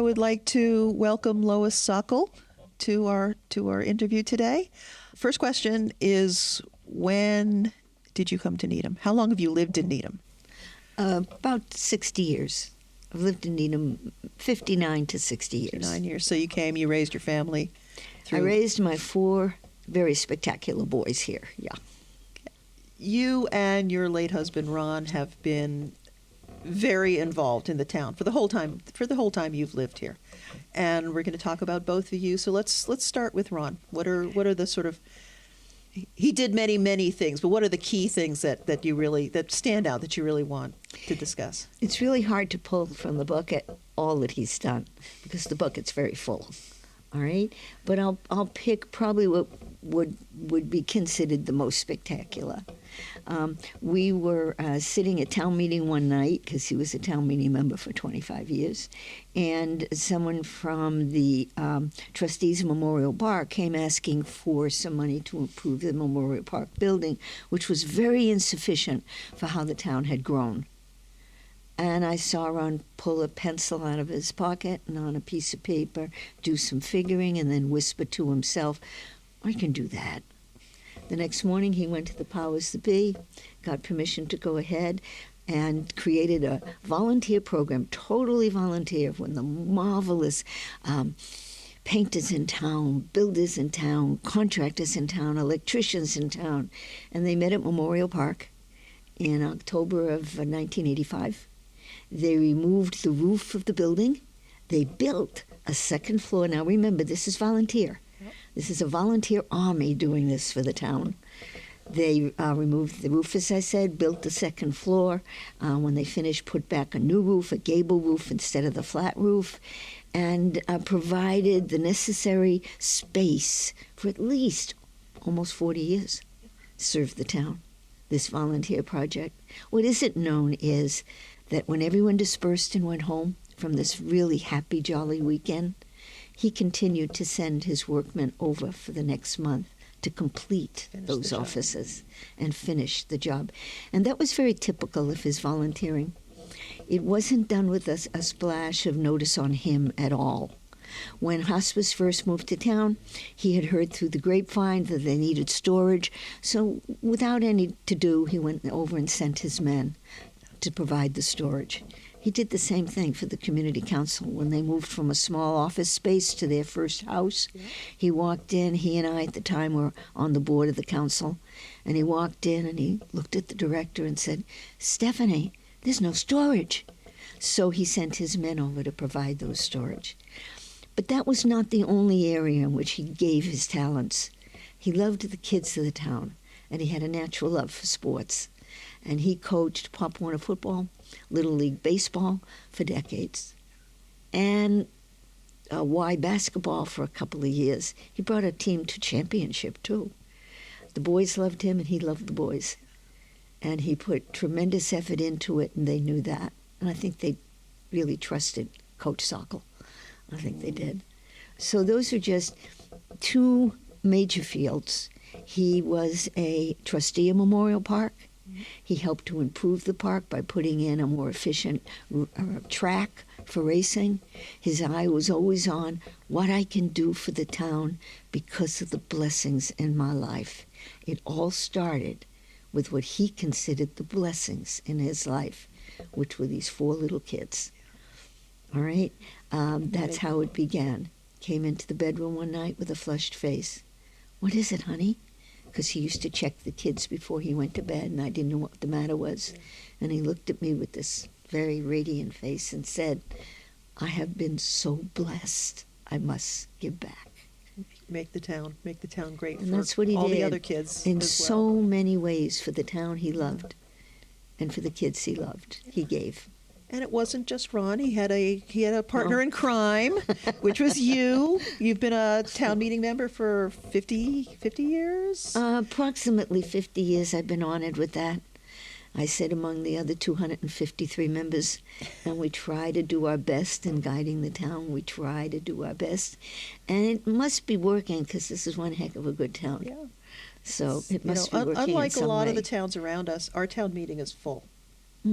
would like to welcome Lois Sockol to our interview today. First question is, when did you come to Needham? How long have you lived in Needham? About 60 years. I've lived in Needham 59 to 60 years. 59 years. So you came, you raised your family through... I raised my 4 very spectacular boys here, yeah. You and your late husband, Ron, have been very involved in the town for the whole time you've lived here. And we're going to talk about both of you. So let's start with Ron. What are the sort of... He did many things, but what are the key things that stand out that you really want to discuss? It's really hard to pull from the bucket all that he's done because the bucket's very full. All right, but I'll pick probably what would be considered the most spectacular. We were sitting at town meeting one night because he was a town meeting member for 25 years, and someone from the trustees Memorial Park came asking for some money to improve the Memorial Park building, which was very insufficient for how the town had grown. And I saw Ron pull a pencil out of his pocket and on a piece of paper do some figuring and then whisper to himself, I can do that. The next morning he went to the powers that be, got permission to go ahead and created a volunteer program, totally volunteer, when the marvelous painters in town, builders in town, contractors in town, electricians in town. And they met at Memorial Park in October of 1985. They removed the roof of the building. They built a second floor. Now remember, this is volunteer. Yep. This is a volunteer army doing this for the town. They removed the roof, as I said, built the second floor. When they finished, put back a new roof, a gable roof instead of the flat roof, and provided the necessary space for at least almost 40 years. Served the town, this volunteer project. What isn't known is that when everyone dispersed and went home from this really happy, jolly weekend, he continued to send his workmen over for the next month to complete those offices and finish the job. And that was very typical of his volunteering. It wasn't done with a splash of notice on him at all. When hospice first moved to town, he had heard through the grapevine that they needed storage, so without any to-do, he went over and sent his men to provide the storage. He did the same thing for the community council when they moved from a small office space to their first house. Yeah. He walked in, he and I at the time were on the board of the council, and he walked in and he looked at the director and said, Stephanie, there's no storage. So he sent his men over to provide those storage. But that was not the only area in which he gave his talents. He loved the kids of the town, and he had a natural love for sports. And he coached Pop Warner football, Little League baseball for decades, and Y basketball for a couple of years. He brought a team to championship, too. The boys loved him, and he loved the boys. And he put tremendous effort into it, and they knew that. And I think they really trusted Coach Sockol. I think they did. So those are just 2 major fields. He was a trustee of Memorial Park. He helped to improve the park by putting in a more efficient track for racing. His eye was always on what I can do for the town because of the blessings in my life. It all started with what he considered the blessings in his life, which were these 4 little kids. All right? That's how it began. Came into the bedroom one night with a flushed face. What is it, honey? Because he used to check the kids before he went to bed, and I didn't know what the matter was. And he looked at me with this very radiant face and said, I have been so blessed, I must give back. Make the town great and for that's what he all did the other kids in as so well. many ways for the town he loved and for the kids he loved. He gave. And it wasn't just Ron. He had a partner in crime, which was you. You've been a town meeting member for 50 years? Approximately 50 years. I've been honored with that. I sit among the other 253 members, and we try to do our best in guiding the town. We try to do our best. And it must be working because this is one heck of a good town. Yeah. So it must be working unlike in some a lot way. of the towns around us, our town meeting is full.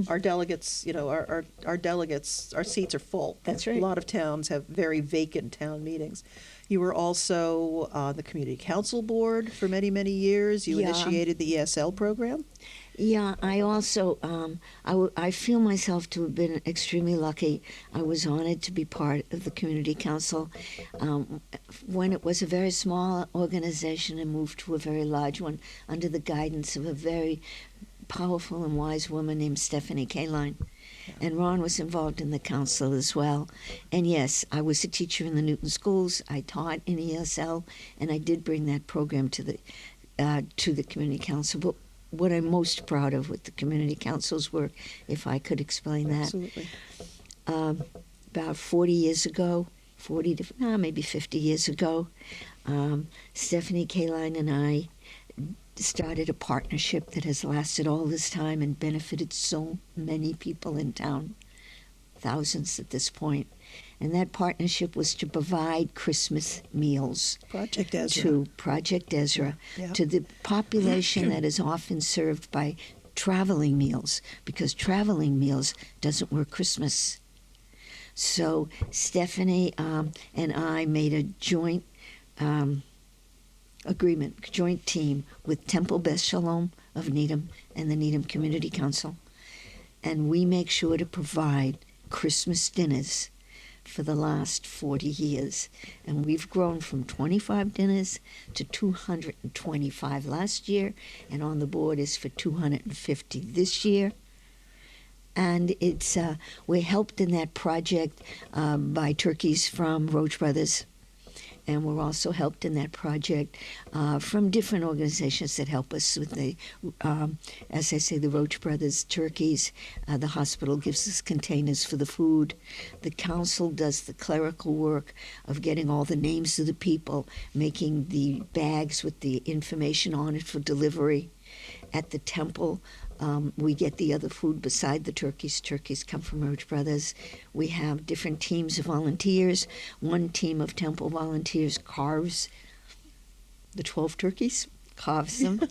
Our delegates, our delegates, our seats are full. That's right. A lot of towns have very vacant town meetings. You were also on the community council board for many, many years. You Yeah. initiated the ESL program. Yeah, I also, I feel myself to have been extremely lucky. I was honored to be part of the community council when it was a very small organization and moved to a very large one under the guidance of a very powerful and wise woman named Stephanie Kaline. And Ron was involved in the council as well. And yes, I was a teacher in the Newton schools. I taught in ESL, and I did bring that program to the community council. But what I'm most proud of with the community council's work, if I could explain that, Absolutely. about 40 years ago, maybe 50 years ago, Stephanie Kaline and I started a partnership that has lasted all this time and benefited so many people in town, thousands at this point. And that partnership was to provide Christmas meals Project Ezra. to Project Ezra, Yeah. to the population that is often served by traveling meals, because traveling meals doesn't work Christmas. So Stephanie and I made a joint joint team with Temple Beth Shalom of Needham and the Needham Community Council. And we make sure to provide Christmas dinners for the last 40 years. And we've grown from 25 dinners to 225 last year, and on the board is for 250 this year. And it's we're helped in that project by turkeys from Roach Brothers. And we're also helped in that project from different organizations that help us with the, as I say, the Roach Brothers turkeys. The hospital gives us containers for the food. The council does the clerical work of getting all the names of the people, making the bags with the information on it for delivery. At the temple, we get the other food beside the turkeys. Turkeys come from Roach Brothers. We have different teams of volunteers. One team of temple volunteers carves the 12 turkeys, carves them.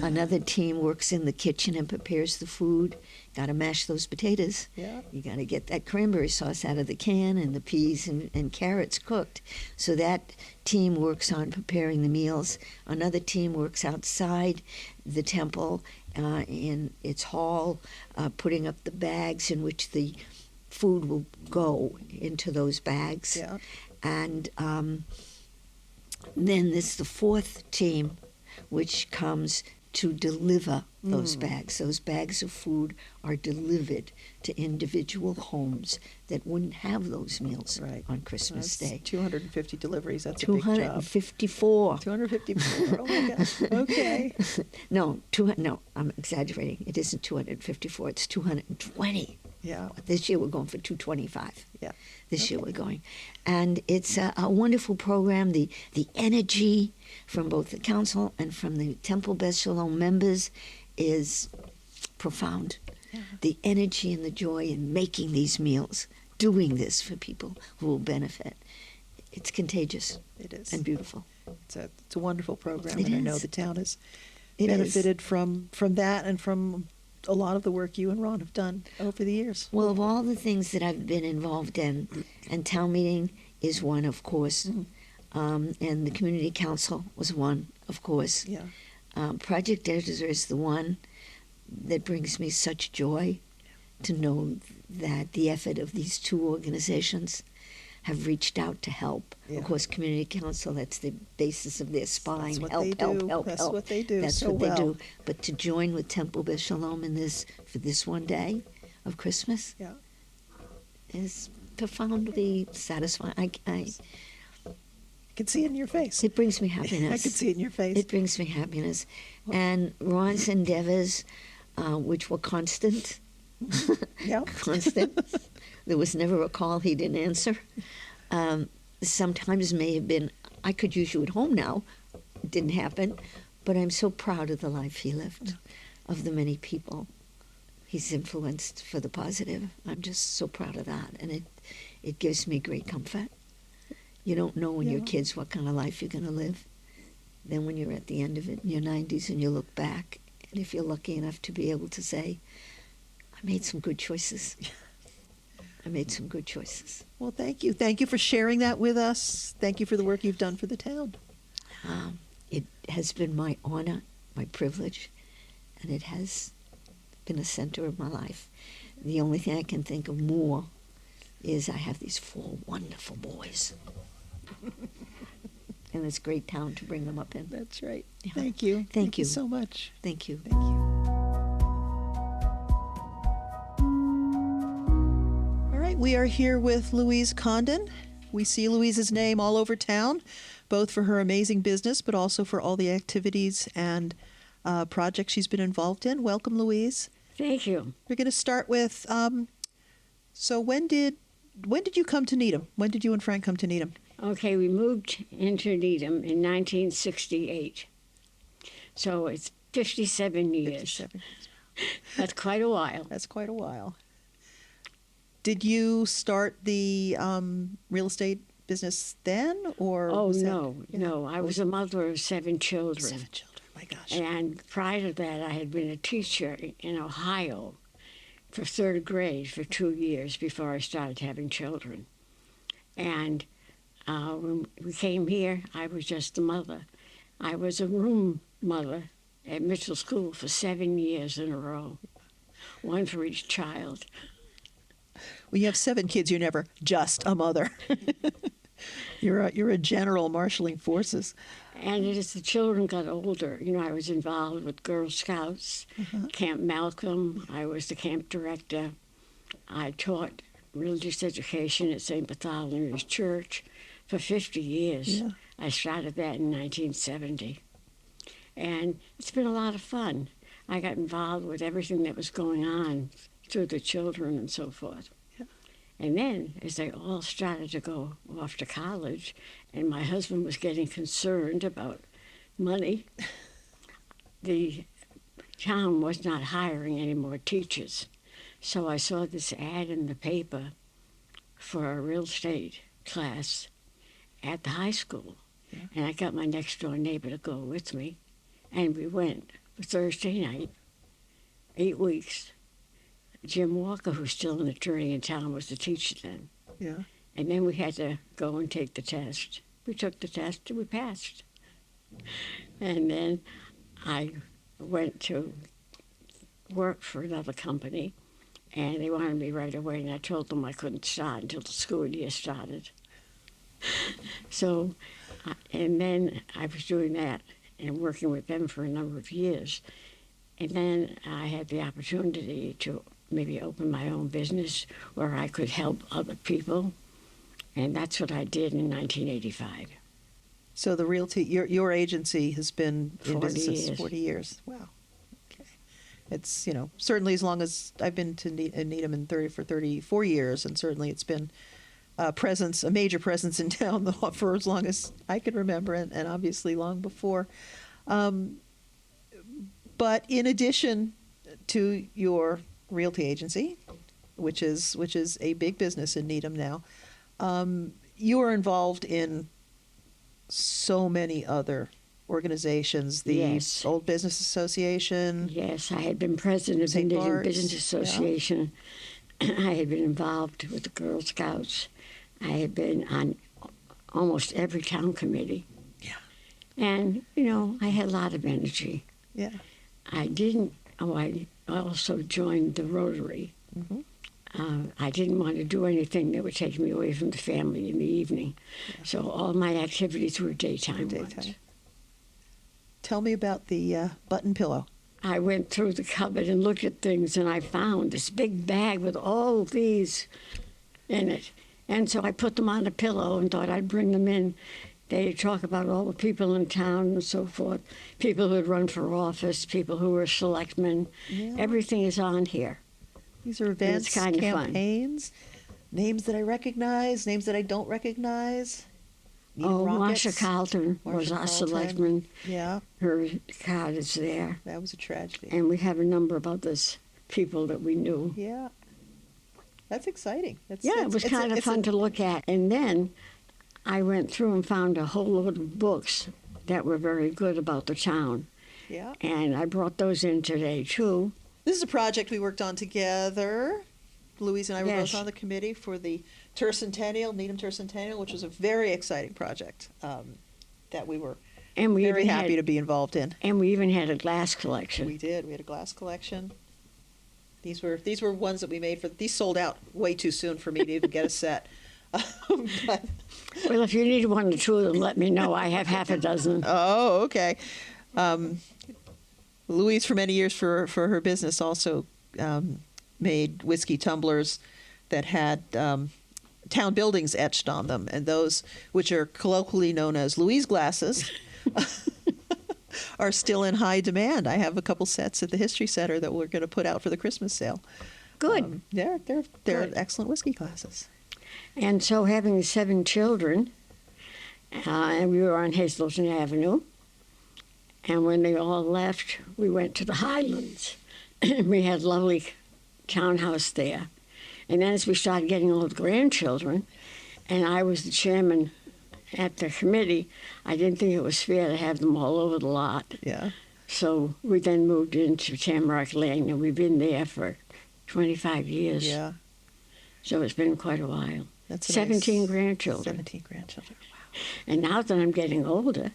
Another team works in the kitchen and prepares the food. Got to mash those potatoes. Yeah. You got to get that cranberry sauce out of the can and the peas and carrots cooked. So that team works on preparing the meals. Another team works outside the temple in its hall, putting up the bags in which the food will go into those bags. Yeah. And then there's the fourth team, which comes to deliver those bags. Those bags of food are delivered to individual homes that wouldn't have those meals Right. on Christmas That's Day. 250 deliveries. That's a big job. 254. 254. Oh my gosh. Okay. No, I'm exaggerating. It isn't 254. It's 220. Yeah. This year we're going for 225. Yeah. This year we're going. And it's a wonderful program. The energy from both the council and from the Temple Beth Shalom members is profound. Yeah. The energy and the joy in making these meals, doing this for people who will benefit. It's contagious It is. and beautiful. It's a wonderful program, It and I know is. the town has It is. benefited from that and from a lot of the work you and Ron have done over the years. Well, of all the things that I've been involved in, and town meeting is one, of course, and the community council was one, of course. Yeah. Project Ezra is the one that brings me such joy to know that the effort of these two organizations have reached out to help. Yeah. Of course, community council, that's the basis of their spine. That's what help, they help, do. help, That's help. what they do That's so what they well. do. But to join with Temple Beth Shalom in this, for this one day of Christmas, Yeah. is profoundly satisfying. I can see it in your face. it brings me happiness. I can see it in your face. It brings me happiness. And Ron's endeavors, which were constant, Yeah. constant. There was never a call he didn't answer. Sometimes may have been, I could use you at home now. It didn't happen. But I'm so proud of the life he lived, of the many people he's influenced for the positive. I'm just so proud of that. And it gives me great comfort. You don't know when you're Yeah. kids what kind of life you're going to live. Then when you're at the end of it in your 90s and you look back, and if you're lucky enough to be able to say, made some good choices. I made some good choices. Well, thank you. Thank you for sharing that with us. Thank you for the work you've done for the town. It has been my honor, my privilege, and it has been a center of my life. The only thing I can think of more is I have these 4 wonderful boys. And it's a great town to bring them up in. That's right. Yeah. Thank you. Thank you so much. Thank you. Thank you. All right, we are here with Louise Condon. We see Louise's name all over town, both for her amazing business, but also for all the activities and projects she's been involved in. Welcome, Louise. Thank you. We're going to start with, so when did you come to Needham? When did you and Frank come to Needham? Okay, we moved into Needham in 1968. So it's 57 years. 57. That's quite a while. That's quite a while. Did you start the real estate business then, or? Oh, was that- no, no. I was a mother of 7 children. 7 children, my gosh. And prior to that, I had been a teacher in Ohio for 3rd grade for 2 years before I started having children. And when we came here, I was just a mother. I was a room mother at Mitchell School for 7 years in a row, 1 for each child. When you have 7 kids, you're never just a mother. You're a general marshaling forces. And as the children got older, I was involved with Girl Scouts, Camp Malcolm. I was the camp director. I taught religious education at St. Bartholomew's Church for 50 years. Yeah. I started that in 1970. And it's been a lot of fun. I got involved with everything that was going on through the children and so forth. Yeah. And then, as they all started to go off to college, and my husband was getting concerned about money, the town was not hiring any more teachers. So I saw this ad in the paper for a real estate class at the high school. Yeah. And I got my next door neighbor to go with me. And we went Thursday night, 8 weeks. Jim Walker, who's still an attorney in town, was the teacher then. Yeah. And then we had to go and take the test. We took the test and we passed. And then I went to work for another company, and they wanted me right away, and I told them I couldn't start until the school year started. So, and then I was doing that and working with them for a number of years. And then I had the opportunity to maybe open my own business where I could help other people. And that's what I did in 1985. So the realty, your agency has been in 40 business years. 40 years. Wow. Okay. It's, certainly as long as I've been to Needham for 34 years, and certainly it's been a major presence in town for as long as I can remember, and obviously long before. But in addition to your realty agency, which is a big business in Needham now, you are involved in so many other organizations. The Yes. Old Business Association. Yes, I had been president of the St. Indian Bart's, Business Association. I had been involved with the Girl Scouts. I had been on almost every town committee. Yeah. And, I had a lot of energy. Yeah. I also joined the Rotary. Mm-hmm. I didn't want to do anything that would take me away from the family in the evening. Yeah. So all my activities were daytime ones. Tell me about the button pillow. I went through the cupboard and looked at things, and I found this big bag with all these in it. And so I put them on a pillow and thought I'd bring them in. They talk about all the people in town and so forth, people who had run for office, people who were selectmen. Yeah. Everything is on here. These are events, kind of fun. campaigns, names that I recognize, names that I don't recognize. Needham Marsha Rockets. Carlton Marsha was our Carlton. selectman. Yeah, Her card is there. that was a tragedy. And we have a number of others, people that we knew. Yeah, that's exciting. It was kind of fun to look at. And then I went through and found a whole load of books that were very good about the town. Yeah, And I brought those in today, too. This is a project we worked on together. Louise and I were Yes. both on the committee for the Tercentennial, Needham Tercentennial, which was a very exciting project that we were And we very even happy had, to be involved in. And we even had a glass collection. We did. We had a glass collection. These were ones that we made for. These sold out way too soon for me to even get a set. But, Well, if you need one or two of them, let me know. I have half a dozen. oh, okay. Louise, for many years for her business, also made whiskey tumblers that had town buildings etched on them, and those, which are colloquially known as Louise glasses, are still in high demand. I have a couple sets at the History Center that we're going to put out for the Christmas sale. Good. They're Good. excellent whiskey glasses. And so, having 7 children, and we were on Hazleton Avenue, and when they all left, we went to the Highlands. We had a lovely townhouse there. And then as we started getting all the grandchildren, and I was the chairman at the committee, I didn't think it was fair to have them all over the lot. Yeah. So we then moved into Tamarack Lane, and we've been there for 25 years. Yeah. So it's been quite a while. That's a 17 nice- grandchildren. 17 grandchildren. Wow. And now that I'm getting older,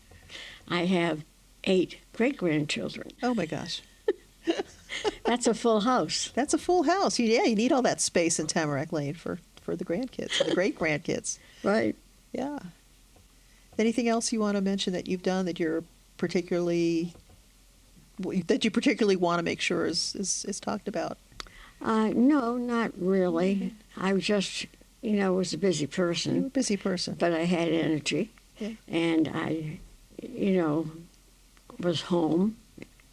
I have 8 great-grandchildren. Oh my gosh. That's a full house. That's a full house. Yeah, you need all that space in Tamarack Lane for the grandkids, the great grandkids. Right. Yeah. Anything else you want to mention that you've done that you particularly want to make sure is talked about? No, not really. I was just, was a busy You're a person, busy person. but I had energy. Yeah. And I, was home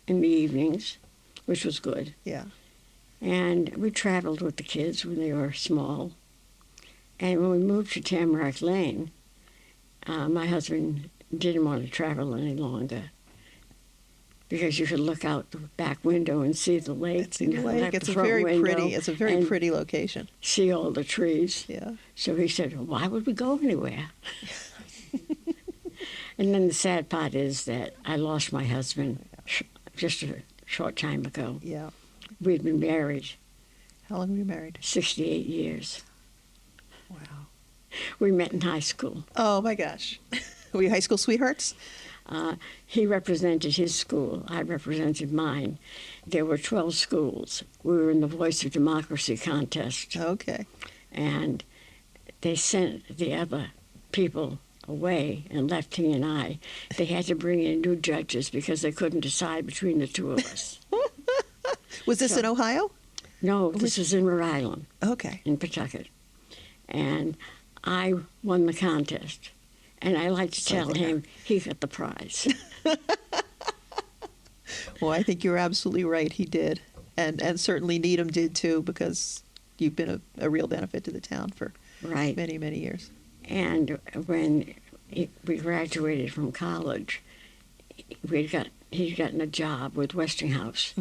in the evenings, which was good. Yeah. And we traveled with the kids when they were small. And when we moved to Tamarack Lane, my husband didn't want to travel any longer because you could look out the back window and see the lake. It's the lake. Out It's the a front very window pretty. It's a very and pretty location. see all the trees. Yeah. So he said, well, why would we go anywhere? And then the sad part is that I lost my husband just a short time ago. Yeah. We'd been married How long were you married? 68 years. Wow. We met in high school. Oh my gosh. Were you high school sweethearts? He represented his school. I represented mine. There were 12 schools. We were in the Voice of Democracy contest. Okay. And they sent the other people away and left he and I. They had to bring in new judges because they couldn't decide between the two of us. Was this in Ohio? No, this is in Rhode Island, Okay. in Pawtucket. And I won the contest. And I like to tell him he got the prize. Well, I think you're absolutely right. He did. And certainly Needham did too, because you've been a real benefit to the town for Right. many, many years. And when we graduated from college, he'd gotten a job with Westinghouse.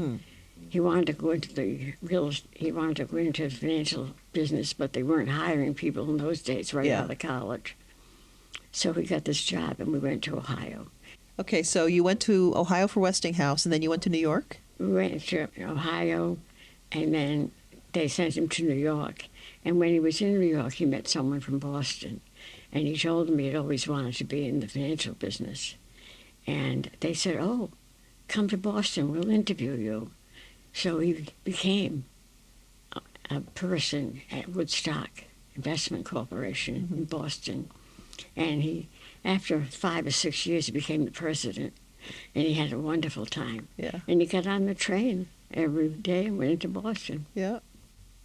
He wanted to go into the financial business, but they weren't hiring people in those days right Yeah. out of college. So he got this job, and we went to Ohio. Okay, so you went to Ohio for Westinghouse, and then you went to New York? We went to Ohio, and then they sent him to New York. And when he was in New York, he met someone from Boston. And he told them he'd always wanted to be in the financial business. And they said, oh, come to Boston, we'll interview you. So he became a person at Woodstock Investment Corporation in Boston. And he, after 5 or 6 years, he became the president. And he had a wonderful time. Yeah. And he got on the train every day and went into Boston. Yeah.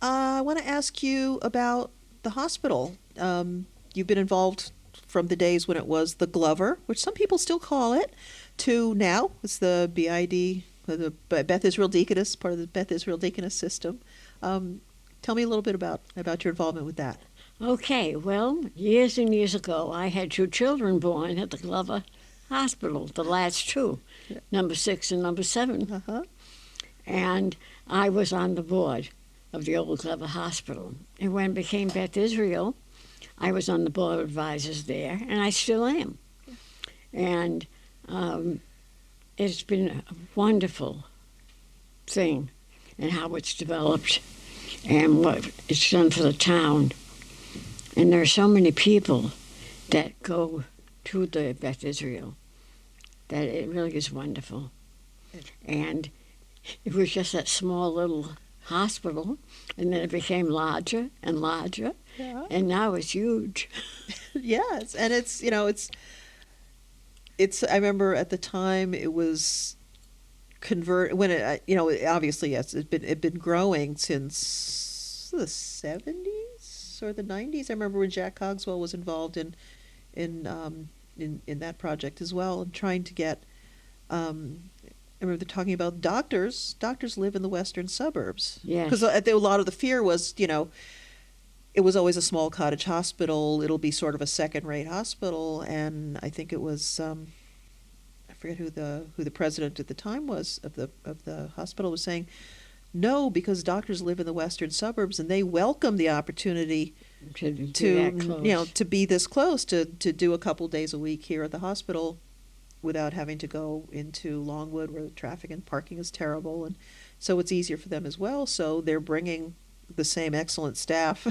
I want to ask you about the hospital. You've been involved from the days when it was the Glover, which some people still call it, to now it's the BID, the Beth Israel Deaconess, part of the Beth Israel Deaconess system. Tell me a little bit about your involvement with that. Okay, well, years and years ago, I had 2 children born at the Glover Hospital, the last 2, number 6 and number 7. Uh-huh. And I was on the board of the old Glover Hospital. And when it became Beth Israel, I was on the board of advisors there, and I still am. And it's been a wonderful thing. and how it's developed and what it's done for the town. And there are so many people that go to the Beth Israel that it really is wonderful. And it was just that small little hospital, and then it became larger and larger, Yeah. and now it's huge. Yes, and it's it's. I remember at the time it was when it obviously yes it'd been growing since the 70s or the 90s. I remember when Jack Cogswell was involved in that project as well, and trying to get. I remember they're talking about doctors. Doctors live in the western suburbs. Yes. Because a lot of the fear was, it was always a small cottage hospital. It'll be sort of a second-rate hospital, and I think it was I forget who the president at the time was of the hospital was saying, no, because doctors live in the western suburbs and they welcome the opportunity To be that close. to be this close, to do a couple days a week here at the hospital without having to go into Longwood where the traffic and parking is terrible, and so it's easier for them as well. So they're bringing the same excellent staff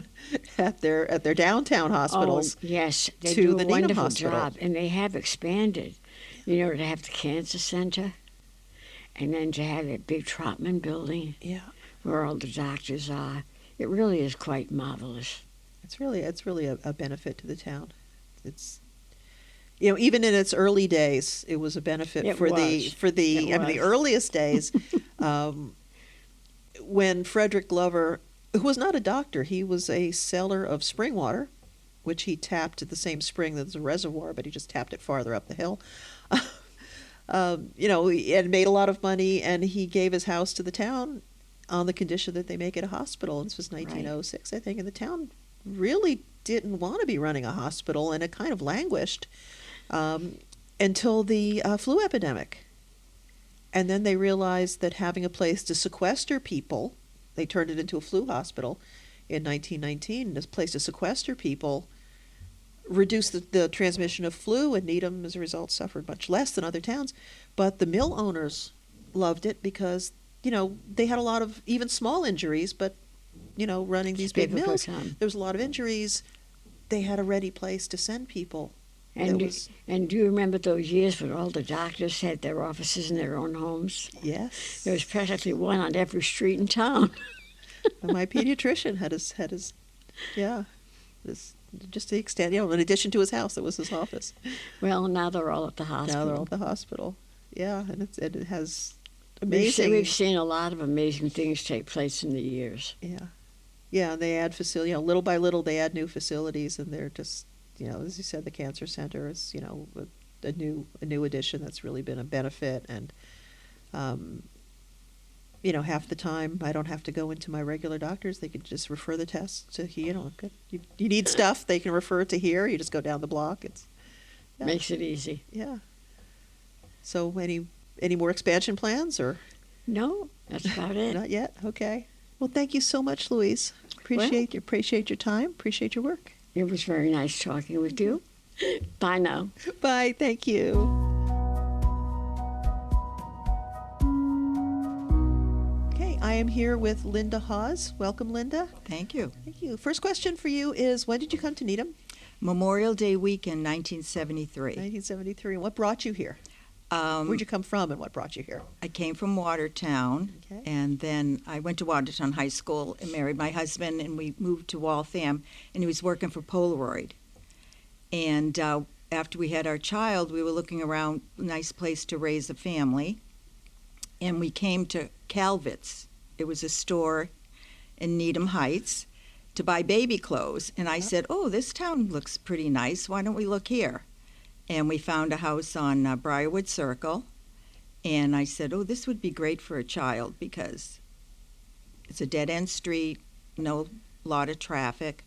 at their downtown hospitals. Oh, yes, they to do the a Needham wonderful Hospital. job, and they have expanded. To have the cancer center, and then to have that big Trotman building Yeah, where all the doctors are. It really is quite marvelous. it's really a benefit to the town. It's even in its early days, it was a benefit It for was. the earliest days, when Frederick Glover, who was not a doctor, he was a seller of spring water, which he tapped at the same spring that's a reservoir, but he just tapped it farther up the hill. And made a lot of money, and he gave his house to the town on the condition that they make it a hospital. And this was 1906, I think, and the town really didn't want to be running a hospital, and it kind of languished until the flu epidemic. And then they realized that having a place to sequester people, they turned it into a flu hospital in 1919, this place to sequester people, reduced the transmission of flu, and Needham, as a result, suffered much less than other towns. But the mill owners loved it because, they had a lot of even small injuries, but, running these big People could mills, come. there was a lot of injuries. They had a ready place to send people. And That was- and do you remember those years when all the doctors had their offices in their own homes? Yes. There was practically one on every street in town. And my pediatrician had his just to the extent, in addition to his house, it was his office. Well, now they're all at the hospital. Now they're all at the hospital. Yeah, and it has We've amazing. seen a lot of amazing things take place in the years. Yeah, and they add facility. Little by little, they add new facilities, and they're just, as you said, the cancer center is, a new addition that's really been a benefit. And, half the time I don't have to go into my regular doctors. They can just refer the tests to here. You need stuff, they can refer it to here. You just go down the block. Yeah. Makes it easy. Yeah. So any more expansion plans, or No, that's about it. not yet? Okay. Well, thank you so much, Louise. Appreciate your time. Appreciate your work. It was very nice talking with you. Bye now. Bye. Thank you. Okay, I am here with Linda Hawes. Welcome, Linda. Thank you. Thank you. First question for you is, when did you come to Needham? Memorial Day weekend, 1973. 1973. And what brought you here? Where'd you come from, and what brought you here? I came from Watertown, Okay. and then I went to Watertown High School and married my husband, and we moved to Waltham, and he was working for Polaroid. And after we had our child, we were looking around a nice place to raise a family, and we came to Calvert's. It was a store in Needham Heights to buy baby clothes, and I said, oh, this town looks pretty nice. Why don't we look here? And we found a house on Briarwood Circle, and I said, oh, this would be great for a child because it's a dead-end street, no lot of traffic.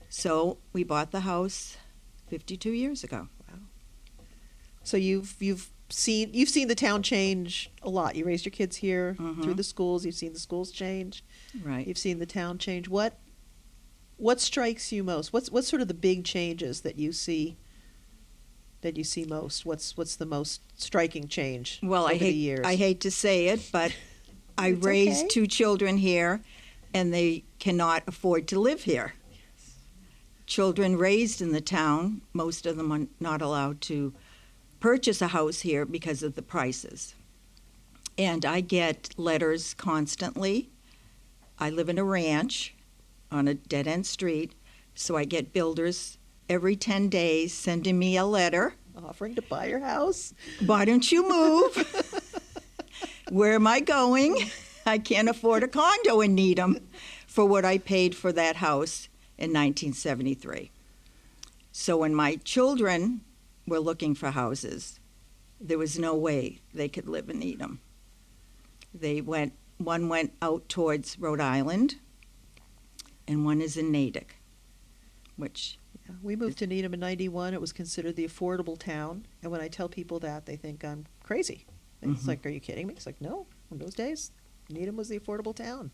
So we bought the house 52 years ago. So you've seen the town change a lot. You raised your kids here through the schools. You've seen the schools change. Right. You've seen the town change. What strikes you most? What's sort of the big changes that you see most? What's the most striking change Well, over I the years? hate to say it, but I It's raised okay. 2 children here, and they cannot afford to live here. Children raised in the town, most of them are not allowed to purchase a house here because of the prices. And I get letters constantly. I live in a ranch on a dead-end street, so I get builders every 10 days sending me a letter. Offering to buy your house. Why don't you move? Where am I going? I can't afford a condo in Needham for what I paid for that house in 1973. So when my children were looking for houses, there was no way they could live in Needham. One went out towards Rhode Island, and one is in Natick, which... Yeah, we moved to Needham in 91. It was considered the affordable town. And when I tell people that, they think I'm crazy. It's like, are you kidding me? It's like, no. In those days, Needham was the affordable town.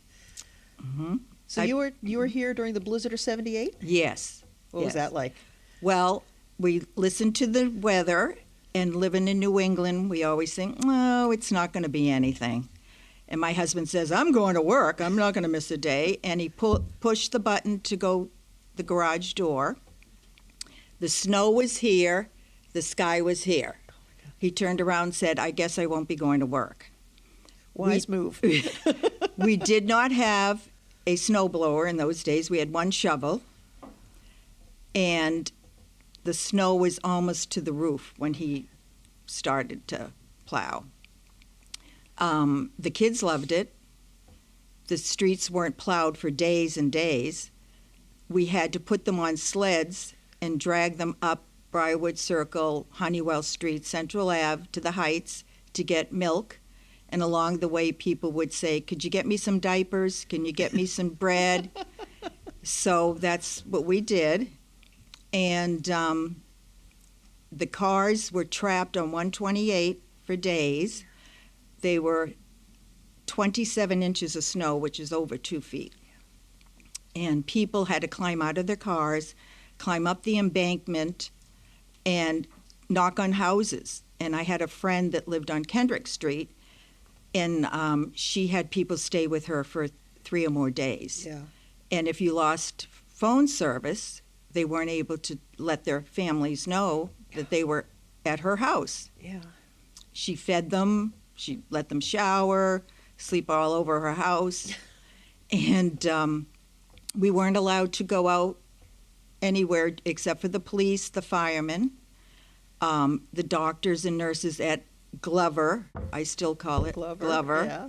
Mm-hmm. So you were here during the blizzard of 78? Yes. What was yes. that like? Well, we listened to the weather, and living in New England, we always think, oh, it's not going to be anything. And my husband says, I'm going to work. I'm not going to miss a day. And he pushed the button to go the garage door. The snow was here. The sky was here. He turned around and said, I guess I won't be going to work. Wise move. We did not have a snowblower in those days. We had one shovel. And the snow was almost to the roof when he started to plow. The kids loved it. The streets weren't plowed for days and days. We had to put them on sleds and drag them up Briarwood Circle, Honeywell Street, Central Ave to the Heights to get milk. And along the way, people would say, could you get me some diapers? Can you get me some bread? So that's what we did. And the cars were trapped on 128 for days. They were 27 inches of snow, which is over 2 feet. And people had to climb out of their cars, climb up the embankment, and knock on houses. And I had a friend that lived on Kendrick Street, and she had people stay with her for 3 or more days. Yeah. And if you lost phone service, they weren't able to let their families know that they were at her house. Yeah. She fed them, she let them shower, sleep all over her house. And we weren't allowed to go out anywhere except for the police, the firemen, the doctors and nurses at Glover. I still call it Glover. Yeah.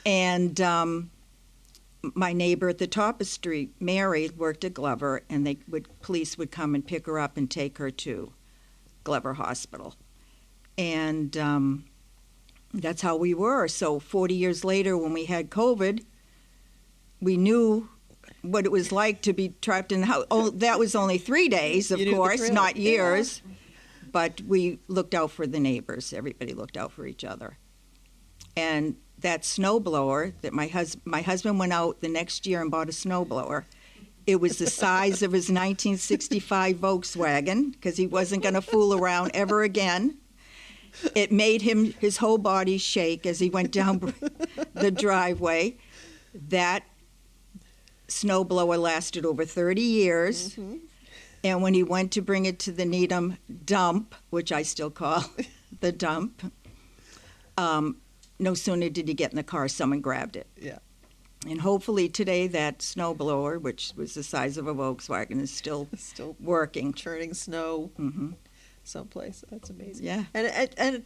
And my neighbor at the top of the street, Mary, worked at Glover, and police would come and pick her up and take her to Glover Hospital. And that's how we were. So 40 years later, when we had COVID, we knew what it was like to be trapped in the house. Oh, that was only 3 days, of You knew the course, drill. not years. Yeah. But we looked out for the neighbors. Everybody looked out for each other. And that snowblower that my husband went out the next year and bought a snowblower. It was the size of his 1965 Volkswagen, because he wasn't going to fool around ever again. It made his whole body shake as he went down the driveway. That snowblower lasted over 30 years. Mm-hmm. And when he went to bring it to the Needham dump, which I still call the dump, no sooner did he get in the car, someone grabbed it. Yeah. And hopefully today that snowblower, which was the size of a Volkswagen, is still working. Churning snow Mm-hmm. someplace. That's amazing. Yeah. And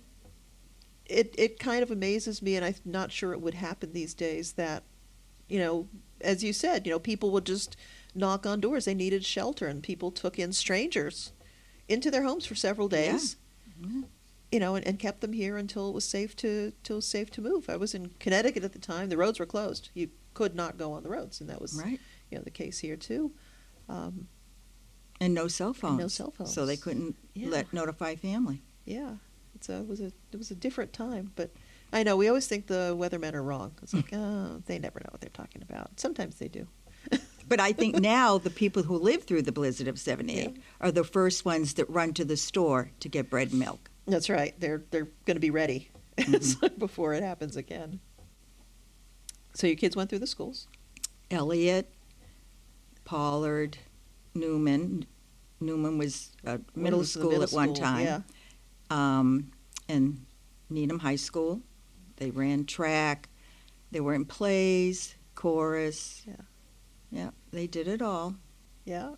it kind of amazes me, and I'm not sure it would happen these days, that, as you said, people would just knock on doors. They needed shelter, and people took in strangers into their homes for several days. Yeah. And kept them here until it was safe to move. I was in Connecticut at the time. The roads were closed. You could not go on the roads, and that was right. The case here too. And no cell phones. No cell phones. So they couldn't notify family. Yeah, it was a different time. But I know we always think the weathermen are wrong. It's like, oh, they never know what they're talking about. Sometimes they do. But I think now the people who lived through the blizzard of 78 are the first ones that run to the store to get bread and milk. That's right. They're going to be ready before it happens again. So your kids went through the schools. Elliott, Pollard, Newman. Newman was middle Was the school middle at one school, time. Yeah. And Needham High School. They ran track. They were in plays, chorus. Yeah. Yeah, they did it all. Yeah.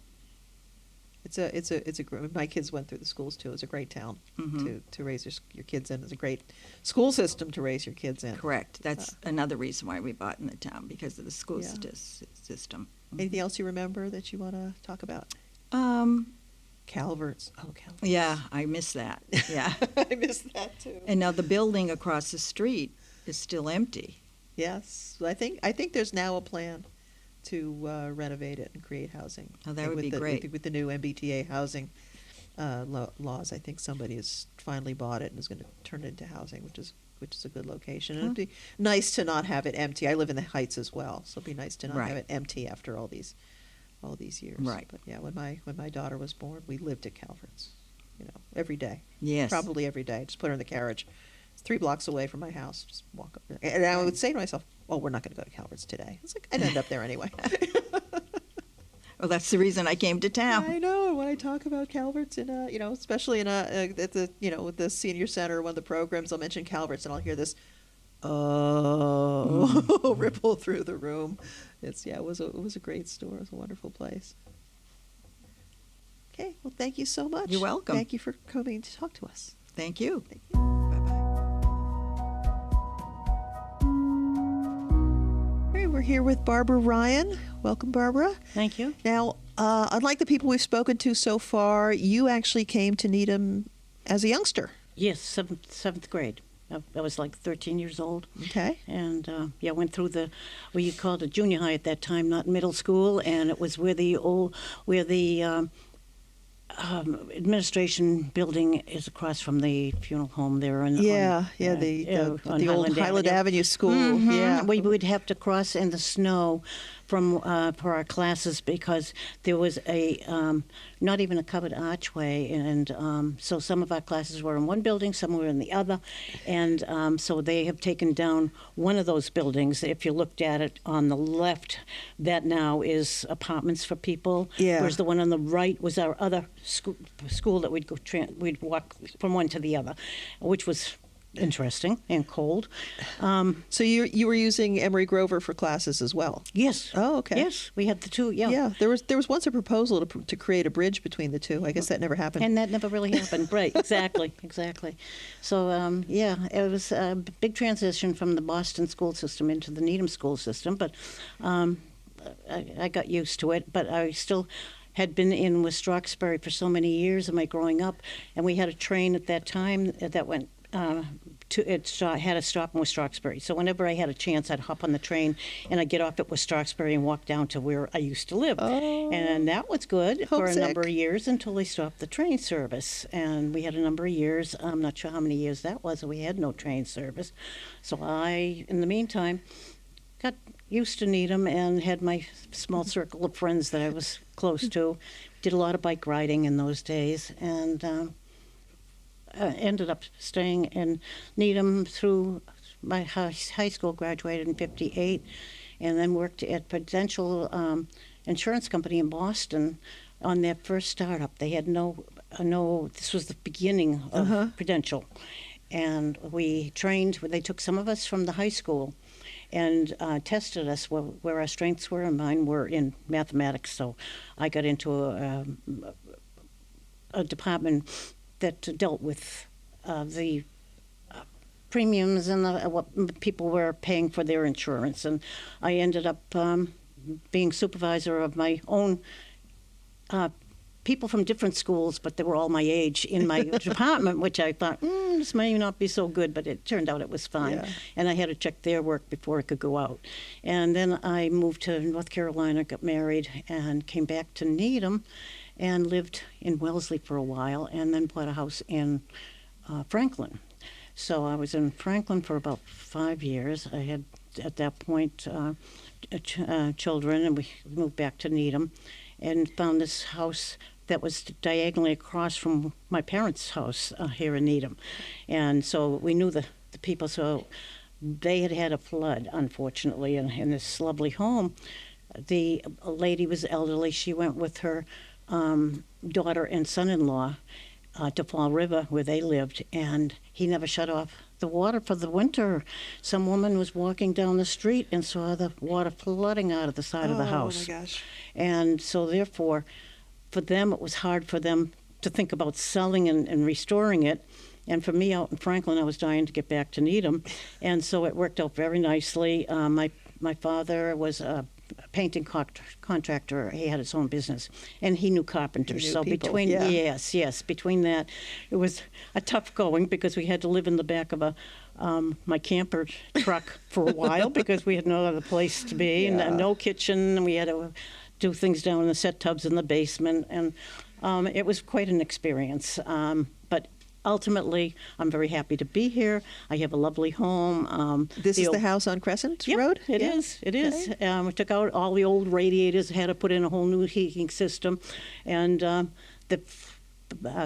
My kids went through the schools too. It's a great town Mhm. to raise your kids in. It's a great school system to raise your kids in. Correct. That's another reason why we bought in the town, because of the school Yeah. system. Anything else you remember that you want to talk about? Calvert's. Oh, Calvert's. Yeah, I miss that. Yeah. I missed that too. And now the building across the street is still empty. Yes, I think there's now a plan to renovate it and create housing. Oh, that And would with be the, great. with the new MBTA housing laws. I think somebody has finally bought it and is going to turn it into housing, which is a good location. And it'd be nice to not have it empty. I live in the Heights as well, so it'd be nice to not have Right. it empty after all these years. Right. But yeah, when my daughter was born, we lived at Calvert's, every day. Yes. Probably every day. Just put her in the carriage. It's 3 blocks away from my house. Just walk up there. And I would say to myself, "Oh, we're not going to go to Calvert's today." It's like I'd end up there anyway. Well, that's the reason I came to town. I know. And when I talk about Calvert's in especially in at the with the senior center, one of the programs, I'll mention Calvert's, and I'll hear this ripple through the room. It was a great store. It was a wonderful place. Okay, well, thank you so much. You're welcome. Thank you for coming to talk to us. Thank you. Thank you. Bye-bye. All right, we're here with Barbara Ryan. Welcome, Barbara. Thank you. Now, unlike the people we've spoken to so far, you actually came to Needham as a youngster. Yes, seventh grade. I was like 13 years old. Okay. And went through you called it junior high at that time, not middle school, and it was where the administration building is across from the funeral home there. The on old Highland Avenue School. Mhm. Yeah. We would have to cross in the snow for our classes because there was not even a covered archway, and so some of our classes were in one building, some were in the other, and so they have taken down one of those buildings. If you looked at it on the left, that now is apartments for people. Yeah. Whereas the one on the right was our other school that we'd walk from one to the other, which was interesting and cold. So you were using Emory Grover for classes as well? Yes. Oh, okay. Yes, we had the two. Yeah. Yeah. There was once a proposal to create a bridge between the two. I guess that never happened. And that never really happened. Right, exactly. So, it was a big transition from the Boston school system into the Needham school system, but I got used to it. But I still had been in West Roxbury for so many years of my growing up, and we had a train at that time that went had a stop in West Roxbury. So whenever I had a chance, I'd hop on the train and I'd get off at West Roxbury and walk down to where I used to live. Oh. And that was good for a Homesick. number of years until they stopped the train service. And we had a number of years, I'm not sure how many years that was, we had no train service. So I, in the meantime, got used to Needham and had my small circle of friends that I was close to. Did a lot of bike riding in those days, and ended up staying in Needham through my high school, graduated in '58, and then worked at Prudential Insurance Company in Boston on their first startup. They had no, this was the beginning of Prudential. And we trained, they took some of us from the high school and tested us where our strengths were, and mine were in mathematics. So I got into a department that dealt with the premiums and what people were paying for their insurance. And I ended up being supervisor of my own people from different schools, but they were all my age in my department, which I thought, this may not be so good, but it turned out it was fine. Yeah. And I had to check their work before I could go out. And then I moved to North Carolina, got married, and came back to Needham and lived in Wellesley for a while, and then bought a house in Franklin. So I was in Franklin for about 5 years. I had, at that point, children, and we moved back to Needham and found this house that was diagonally across from my parents' house here in Needham. And so we knew the people. So they had had a flood, unfortunately, in this lovely home. The lady was elderly. She went with her daughter and son-in-law to Fall River, where they lived, and he never shut off the water for the winter. Some woman was walking down the street and saw the water flooding out of the side of the house. Oh my gosh. And so therefore, for them, it was hard for them to think about selling and restoring it. And for me out in Franklin, I was dying to get back to Needham. And so it worked out very nicely. My father was a painting contractor. He had his own business, and he knew carpenters. He knew So people, between yeah. yes, between that, it was a tough going because we had to live in the back of my camper truck for a while because we had no other place to be, Yeah. and no kitchen. And we had to do things down in the set tubs in the basement, and it was quite an experience. But ultimately, I'm very happy to be here. I have a lovely home. This is old- the house on Crescent Yeah, Road? It Yeah. is. It is. We took out all the old radiators, had to put in a whole new heating system, and the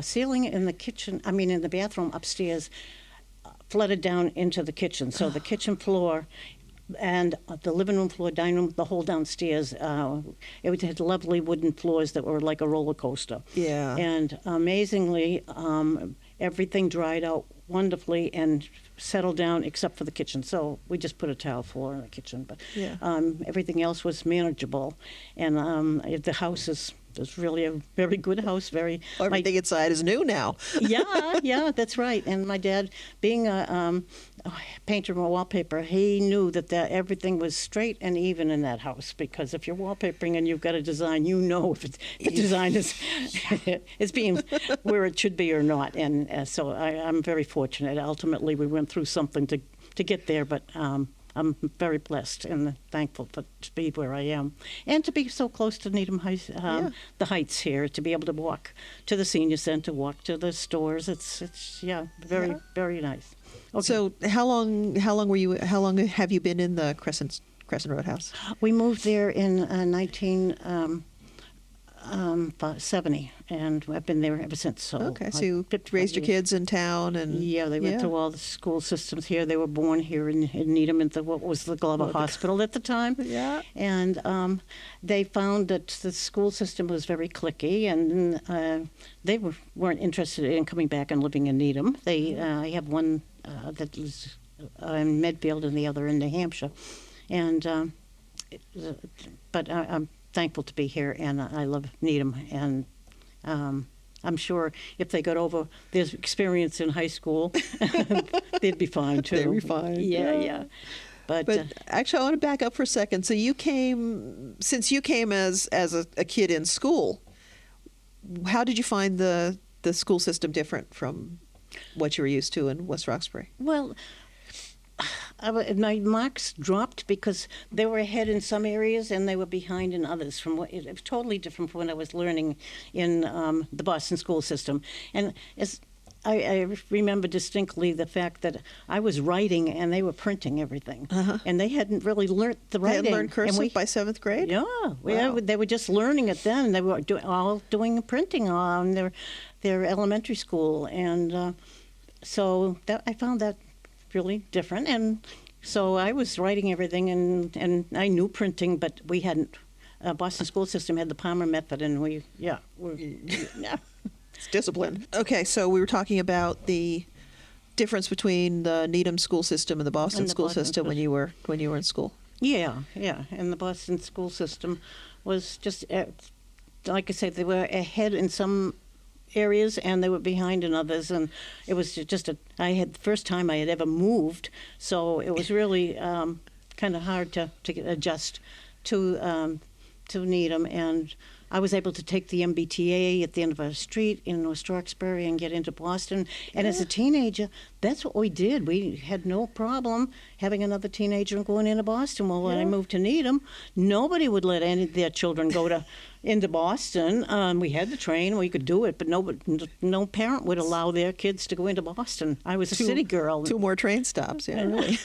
ceiling in the kitchen, in the bathroom upstairs, flooded down into the kitchen. So the kitchen floor and the living room floor, dining room, the whole downstairs, it had lovely wooden floors that were like a roller coaster. Yeah. And amazingly, everything dried out wonderfully and settled down except for the kitchen. So we just put a tile floor in the kitchen, but Yeah. everything else was manageable. And the house is really a very good house. Everything inside is new now. Yeah, that's right. And my dad, being a painter and wallpaper, he knew that everything was straight and even in that house. Because if you're wallpapering and you've got a design, you know if the design is is being where it should be or not. And so I'm very fortunate. Ultimately, we went through something to get there, but. I'm very blessed and thankful to be where I am, and to be so close to Needham Heights, the Heights here, to be able to walk to the senior center, walk to the stores. It's very nice. Okay. So how long have you been in the Crescent Road house? We moved there in 1970, and I've been there ever since. So Okay, so you 55 raised your years. kids in town, and Yeah, they went through all the school systems here. They were born here in Needham at what was the Glover Hospital at the time. Yeah. And they found that the school system was very cliquey, and they weren't interested in coming back and living in Needham. I have one that was in Medfield and the other in New Hampshire. And but I'm thankful to be here, and I love Needham. And I'm sure if they got over their experience in high school, they'd be fine too. They'd be fine. Yeah. But actually, I want to back up for a second. So you came as a kid in school. How did you find the school system different from what you were used to in West Roxbury? well, my marks dropped because they were ahead in some areas and they were behind in others. It was totally different from when I was learning in the Boston school system. And I remember distinctly the fact that I was writing and they were printing everything, and they hadn't really learnt the They writing. had learned cursive And by 7th grade? Yeah, Wow. they were just learning it then. They were all doing printing on their elementary school, and so I found that really different. And so I was writing everything, and I knew printing, but we hadn't. Boston school system had the Palmer method, and yeah. It's discipline. Okay, so we were talking about the difference between the Needham school system and the Boston And the school Boston system when you were in school. Yeah. And the Boston school system was just, like I said, they were ahead in some areas and they were behind in others. And it was just the first time I had ever moved, so it was really kind of hard to adjust to Needham. And I was able to take the MBTA at the end of our street in West Roxbury and get into Boston. And as a teenager, that's what we did. We had no problem having another teenager and going into Boston. Well, when I moved to Needham, nobody would let any of their children go into Boston. We had the train, we could do it, but no parent would allow their kids to go into Boston. I was a city girl. 2 more train stops, yeah, really.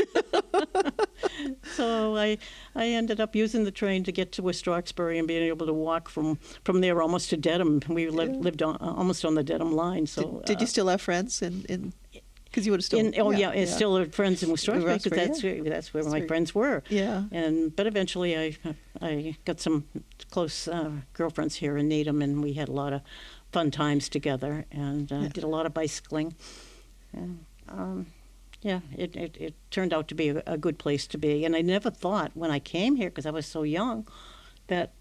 So I ended up using the train to get to West Roxbury and being able to walk from there almost to Dedham. We lived almost on the Dedham line. So Did you still have friends in Because you would have still. It's still friends in Roxbury, Roxbury, because that's where my friends were. Yeah. But eventually I got some close girlfriends here in Needham, and we had a lot of fun times together, and did a lot of bicycling. And, it turned out to be a good place to be. And I never thought when I came here, because I was so young, that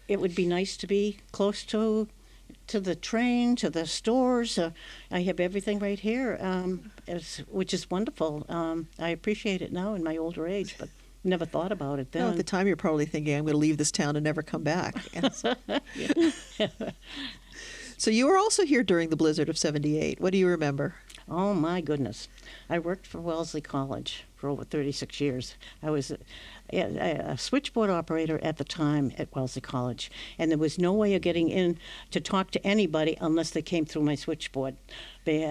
it would be nice to be close to the train, to the stores. I have everything right here, which is wonderful. I appreciate it now in my older age, but never thought about it then. Well, at the time, you're probably thinking, I'm going to leave this town and never come back. So you were also here during the blizzard of '78. What do you remember? Oh, my goodness. I worked for Wellesley College for over 36 years. I was a switchboard operator at the time at Wellesley College, and there was no way of getting in to talk to anybody unless they came through my switchboard. They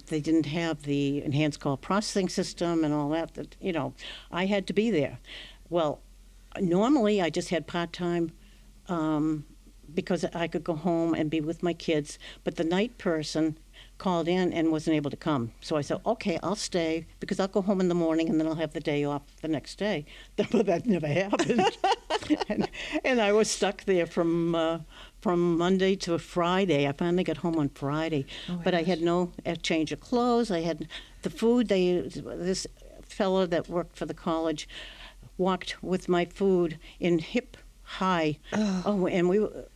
didn't have the enhanced call processing system and all that. I had to be there. Well, normally I just had part-time because I could go home and be with my kids, but the night person called in and wasn't able to come. So I said, okay, I'll stay because I'll go home in the morning and then I'll have the day off the next day. But that never happened. and I was stuck there from Monday to Friday. I finally got home on Friday. But I had no change of clothes. I had the food. This fellow that worked for the college walked with my food in hip high. And we were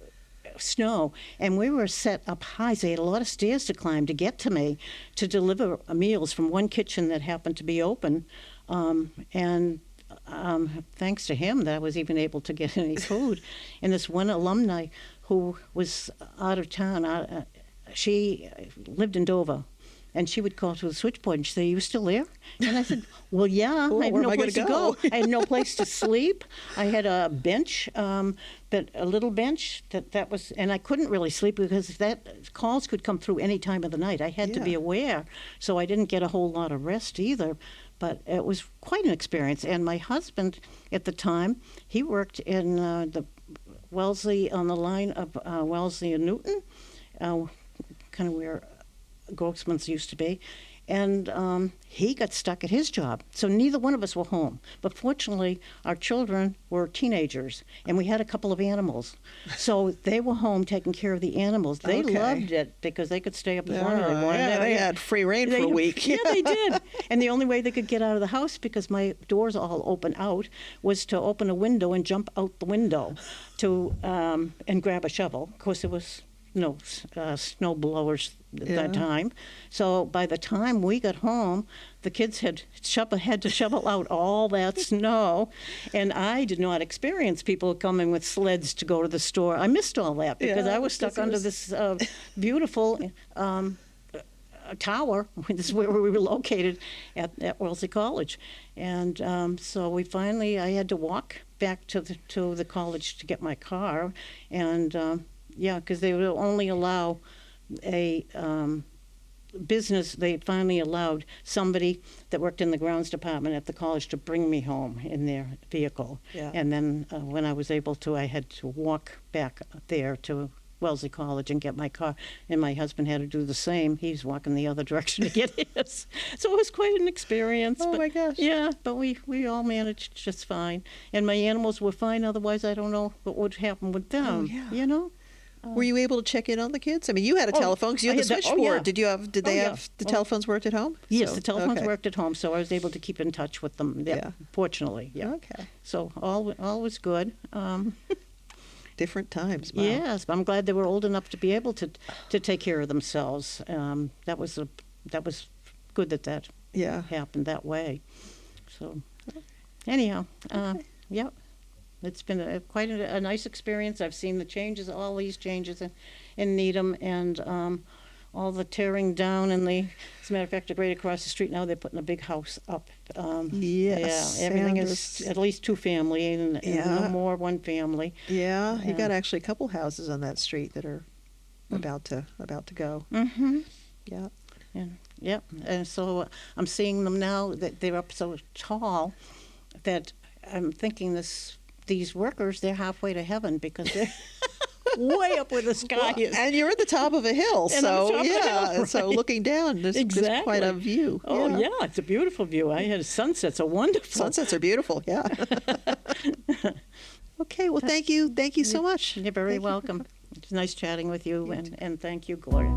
snow, and we were set up high, so they had a lot of stairs to climb to get to me to deliver meals from one kitchen that happened to be open, and thanks to him that I was even able to get any food. And this one alumni who was out of town, she lived in Dover, and she would call to the switchboard and she'd say, "You still there?" And I said, "Well, yeah, I have no place to go. I had no place to sleep. I had a bench, a little bench that was, and I couldn't really sleep because that calls could come through any time of the night. I had to be aware, so I didn't get a whole lot of rest either. But it was quite an experience. And my husband at the time, he worked in the Wellesley, on the line of Wellesley and Newton, kind of where Grossman's used to be, and he got stuck at his job. So neither one of us were home. But fortunately, our children were teenagers, and we had a couple of animals. So they were home taking care of the animals. They loved it because they could stay up as long as they wanted. They had free reign for a week. Yeah, they did. And the only way they could get out of the house, because my doors all open out, was to open a window and jump out the window to and grab a shovel. Of course, there was no snow blowers at that time. So by the time we got home, the kids had to shovel out all that snow, and I did not experience people coming with sleds to go to the store. I missed all that because I was stuck under this beautiful tower. This is where we were located at Wellesley College, and so I had to walk back to the college to get my car, and because they would only allow a business. They finally allowed somebody that worked in the grounds department at the college to bring me home in their vehicle. Yeah. And then when I was able to, I had to walk back there to Wellesley College and get my car. And my husband had to do the same. He's walking the other direction to get his. So it was quite an experience. Oh, my gosh. Yeah, but we all managed just fine. And my animals were fine. Otherwise, I don't know what would happen with them. You know? Were you able to check in on the kids? I mean, you had a telephone because you had the switchboard. Did they have the telephones worked at home? Yes, the telephones worked at home, so I was able to keep in touch with them. Yeah, fortunately. Yeah. Okay. So all was good. Different times. Wow. Yes, I'm glad they were old enough to be able to take care of themselves. That was good that happened that way. So anyhow, yep. It's been quite a nice experience. I've seen the changes, all these changes in Needham, and all the tearing down. And as a matter of fact, right across the street now, they're putting a big house up. Yes. Yeah, everything is at least two family, and no more one family. Yeah, you got actually a couple houses on that street that are about to go. Mm-hmm. Yeah. And so I'm seeing them now that they're up so tall that I'm thinking these workers, they're halfway to heaven because they're way up where the sky is. And you're at the top of a hill, And I'm so top of a yeah. hill, So right. looking down, there's quite a view. Oh yeah, it's a beautiful view. I had sunsets, are wonderful. Sunsets are beautiful. Yeah. Okay. Well, thank you so much. You're very welcome. It's nice chatting with you, and thank you, Gloria.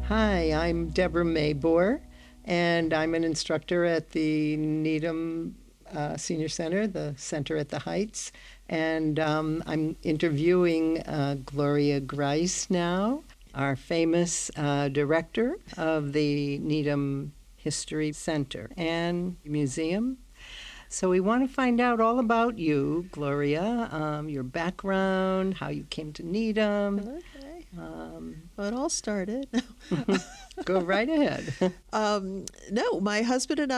Hi, I'm Deborah Maybor, and I'm an instructor at the Needham Senior Center, the Center at the Heights, and I'm interviewing Gloria Greis now, our famous director of the Needham History Center and Museum. So we want to find out all about you, Gloria, your background, how you came to Needham. Okay. Well, it all started. Go right ahead. No, my husband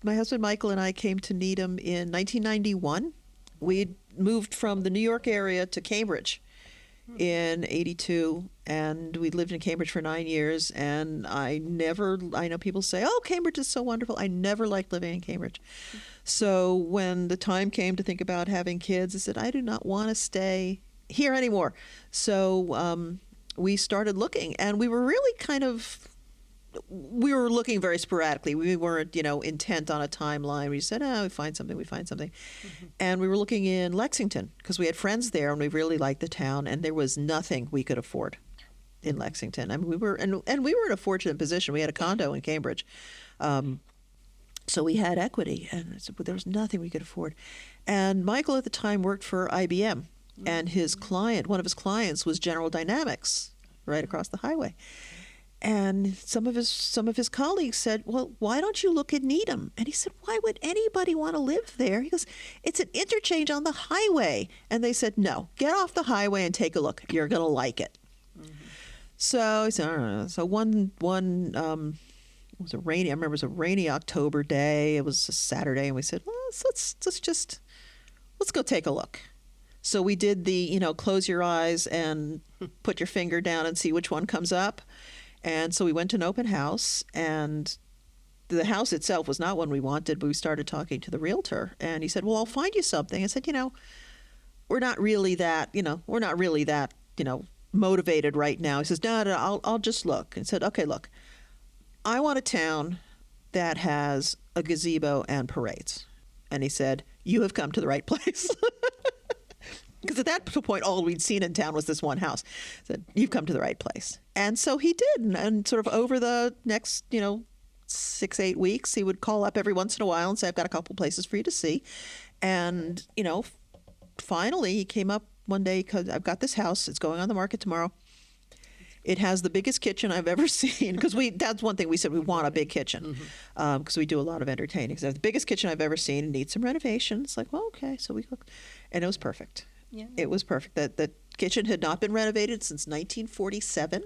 Michael and I came to Needham in 1991. We'd moved from the New York area to Cambridge in 82, and we lived in Cambridge for 9 years, and I know people say, oh, Cambridge is so wonderful. I never liked living in Cambridge. So when the time came to think about having kids, I said, I do not want to stay here anymore. So we started looking, and we were really we were looking very sporadically. We weren't, intent on a timeline. We said, we find something. Mm-hmm. And we were looking in Lexington because we had friends there and we really liked the town, and there was nothing we could afford in Lexington. I mean, we were in a fortunate position. We had a condo in Cambridge. So we had equity, and there was nothing we could afford. And Michael at the time worked for IBM, and one of his clients was General Dynamics right across the highway. And some of his colleagues said, well, why don't you look at Needham? And he said, why would anybody want to live there? He goes, it's an interchange on the highway. And they said, no, get off the highway and take a look. You're going to like it. Mm-hmm. So he said, I don't know. So it was a rainy October day. It was a Saturday. And we said, well, let's go take a look. So we did the, close your eyes and put your finger down and see which one comes up. And so we went to an open house, and the house itself was not one we wanted, but we started talking to the realtor, and he said, well, I'll find you something. I said, we're not really that motivated right now. He says, no, I'll just look. And said, okay, look, I want a town that has a gazebo and parades. And he said, you have come to the right place. Because at that point, all we'd seen in town was this one house. Said, you've come to the right place. And so he did. And sort of over the next, 6-8 weeks, he would call up every once in a while and say, I've got a couple places for you to see. And, finally he came up one day, because I've got this house. It's going on the market tomorrow. It has the biggest kitchen I've ever seen. Because that's one thing we said, we want a big kitchen. Because we do a lot of entertaining. So the biggest kitchen I've ever seen. It needs some renovations. Like, well, okay. So we looked. And it was perfect. Yeah. It was perfect. The kitchen had not been renovated since 1947,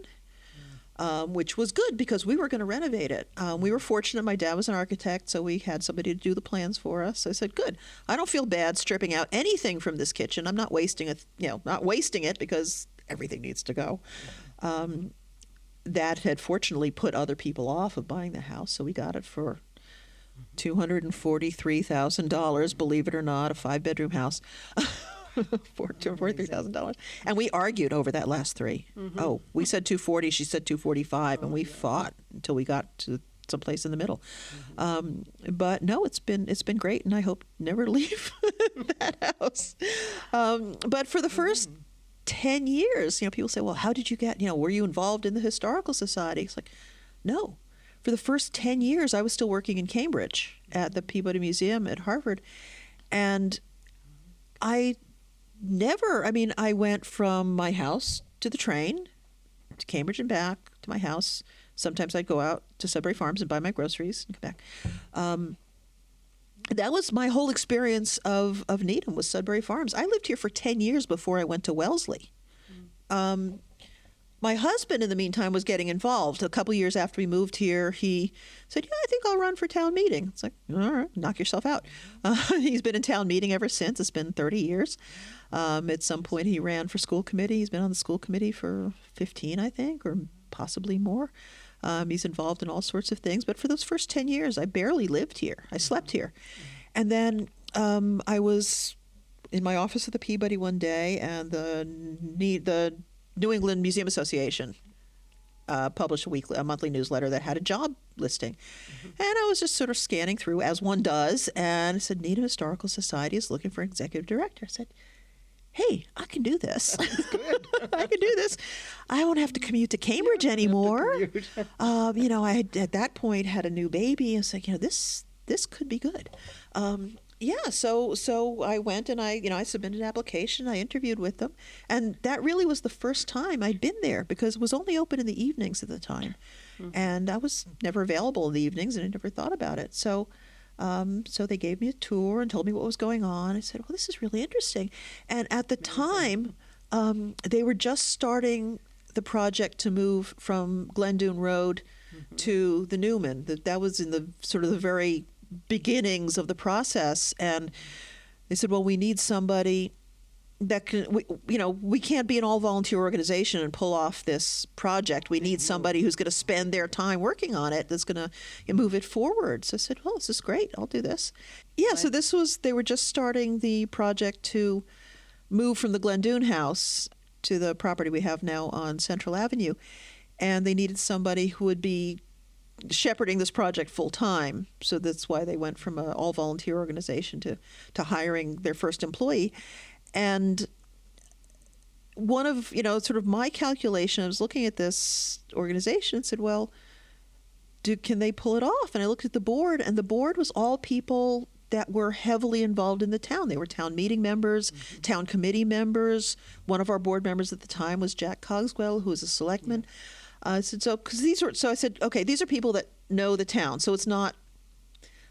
which was good because we were going to renovate it. We were fortunate. My dad was an architect, so we had somebody to do the plans for us. So I said, good. I don't feel bad stripping out anything from this kitchen. I'm not wasting it because everything needs to go. That had fortunately put other people off of buying the house, so we got it for $243,000, believe it or not, a 5-bedroom house. For $243,000, and we argued over that last three. Mm-hmm. Oh, we said 240, she said 245, and we fought until we got to someplace in the middle. Mm-hmm. But no, it's been great, and I hope never to leave that house. But for the first 10 years, people say, well, how did you get? Were you involved in the Historical Society? It's like, no. For the first 10 years, I was still working in Cambridge at the Peabody Museum at Harvard, and I went from my house to the train to Cambridge and back to my house. Sometimes I'd go out to Sudbury Farms and buy my groceries and come back. That was my whole experience of Needham, was Sudbury Farms. I lived here for 10 years before I went to Wellesley. My husband, in the meantime, was getting involved. A couple years after we moved here, he said, I think I'll run for town meeting. It's like, all right, knock yourself out. He's been in town meeting ever since. It's been 30 years. At some point, he ran for school committee. He's been on the school committee for 15, I think, or possibly more. He's involved in all sorts of things. But for those first 10 years, I barely lived here. I slept here. And then I was in my office at the Peabody one day, and the New England Museum Association published a monthly newsletter that had a job listing. And I was just sort of scanning through, as one does, and it said, Needham Historical Society is looking for an executive director. I said, hey, I can do this. I can do this. I won't have to commute to Cambridge anymore. I had, at that point, had a new baby. I was like, this could be good. So I went and I submitted an application. I interviewed with them, and that really was the first time I'd been there, because it was only open in the evenings at the time, and I was never available in the evenings, and I never thought about it. So they gave me a tour and told me what was going on. I said, well, this is really interesting. And at the time, they were just starting the project to move from Glendoon Road to the Newman. That was in the sort of the very beginnings of the process, and they said, well, we need somebody that can, we can't be an all-volunteer organization and pull off this project. We need somebody who's going to spend their time working on it, that's going to move it forward. So I said, well, this is great. I'll do this. Yeah, so they were just starting the project to move from the Glendoon house to the property we have now on Central Avenue, and they needed somebody who would be shepherding this project full time. So that's why they went from an all volunteer organization to hiring their first employee. And one of, sort of my calculation, I was looking at this organization and said, well, can they pull it off? And I looked at the board, and the board was all people that were heavily involved in the town. They were town meeting members, town committee members. One of our board members at the time was Jack Cogswell, who was a selectman. I said, I said, okay, these are people that know the town. So it's not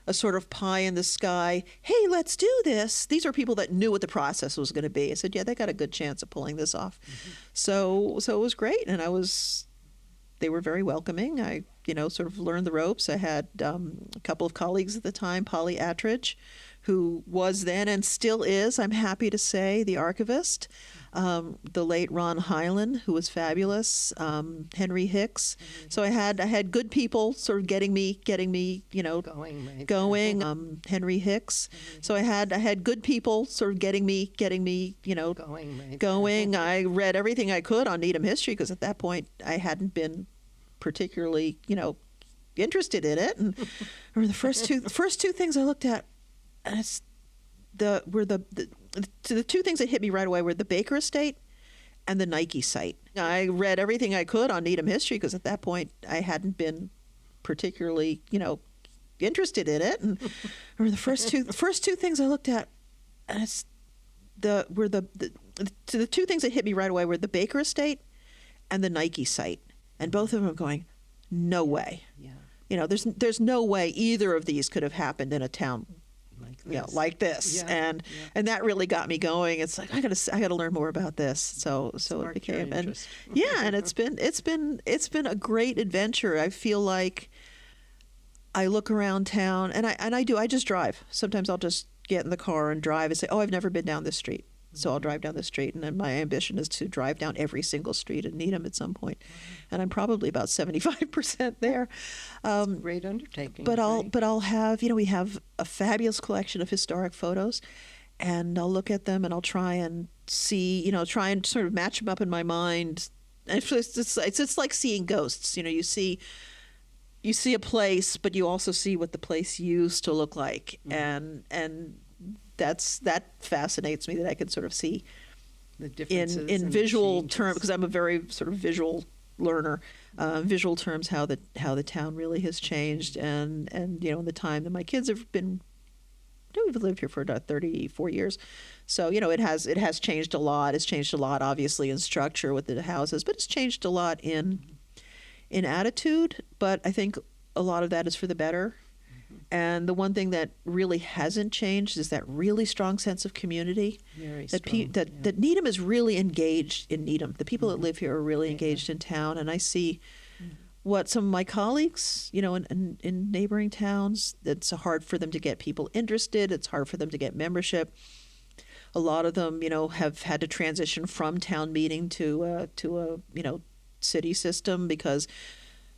a sort of pie in the sky, hey, let's do this. These are people that knew what the process was going to be. I said, yeah, they got a good chance of pulling this off. So it was great. And they were very welcoming. I, sort of learned the ropes. I had a couple of colleagues at the time, Polly Attridge, who was then and still is, I'm happy to say, the archivist. The late Ron Hyland, who was fabulous, Henry Hicks. So I had good people sort of getting me, going. Henry Hicks. So I had good people sort of getting me, going. I read everything I could on Needham history, because at that point I hadn't been particularly, interested in it. And I remember the first two things I looked at, and the two things that hit me right away were the Baker Estate and the Nike site. I read everything I could on Needham history, because at that point I hadn't been particularly, interested in it. And I remember the first two things I looked at, and the two things that hit me right away were the Baker Estate and the Nike site, and both of them going, no way. Yeah. There's no way either of these could have happened in a town like this. Yeah. And that really got me going. It's like I gotta learn more about this. So it became, and it's been a great adventure. I feel like I look around town, and I just drive. Sometimes I'll just get in the car and drive and say, oh, I've never been down this street. So I'll drive down the street, and then my ambition is to drive down every single street in Needham at some point. And I'm probably about 75% there. Great undertaking. But I'll have, we have a fabulous collection of historic photos, and I'll look at them and I'll try and see, try and sort of match them up in my mind. And it's like seeing ghosts. You see a place, but you also see what the place used to look like, and that fascinates me, that I can sort of see the differences in visual terms, because I'm a very sort of visual learner. Visual terms, how the town really has changed, and in the time that my kids have been, we've lived here for about 34 years, so it has changed a lot. It's changed a lot, obviously, in structure with the houses, but it's changed a lot in attitude. But I think a lot of that is for the better. And the one thing that really hasn't changed is that really strong sense of community. Very that strong, that Needham is really engaged in Needham. The people that live here are really engaged in town, and I see what some of my colleagues, in neighboring towns, it's hard for them to get people interested. It's hard for them to get membership. A lot of them, have had to transition from town meeting to a city system, because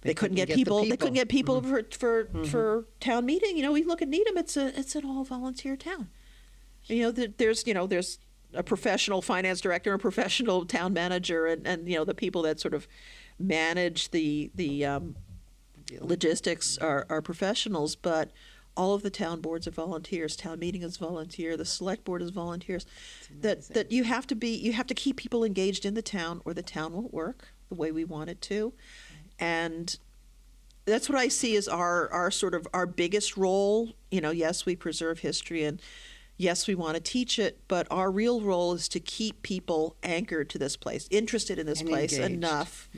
they couldn't get people. They couldn't get people for town meeting. We look at Needham; it's an all volunteer town. There's a professional finance director, a professional town manager, and the people that sort of manage the logistics are professionals, but all of the town boards are volunteers. Town meeting is volunteer. The select board is volunteers. That you have to keep people engaged in the town, or the town won't work the way we want it to. And that's what I see as our sort of our biggest role. Yes, we preserve history, and yes, we want to teach it, but our real role is to keep people anchored to this place, interested in this And place engaged. enough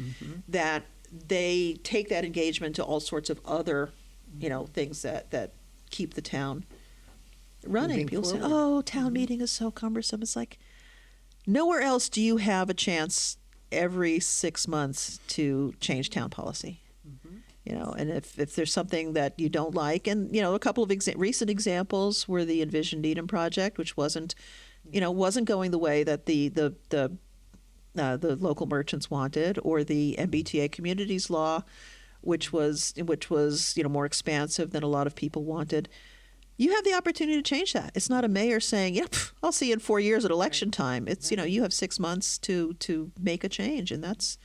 that they take that engagement to all sorts of other, things that keep the town running. Moving People say, forward. "Oh, town meeting is so cumbersome." It's like, nowhere else do you have a chance every 6 months to change town policy. And if there's something that you don't like, and a couple of recent examples were the Envision Needham project, which wasn't going the way that the local merchants wanted, or the MBTA communities law, which was more expansive than a lot of people wanted. You have the opportunity to change that. It's not a mayor saying, I'll see you in 4 years at election time. It's you have 6 months to make a change, and that's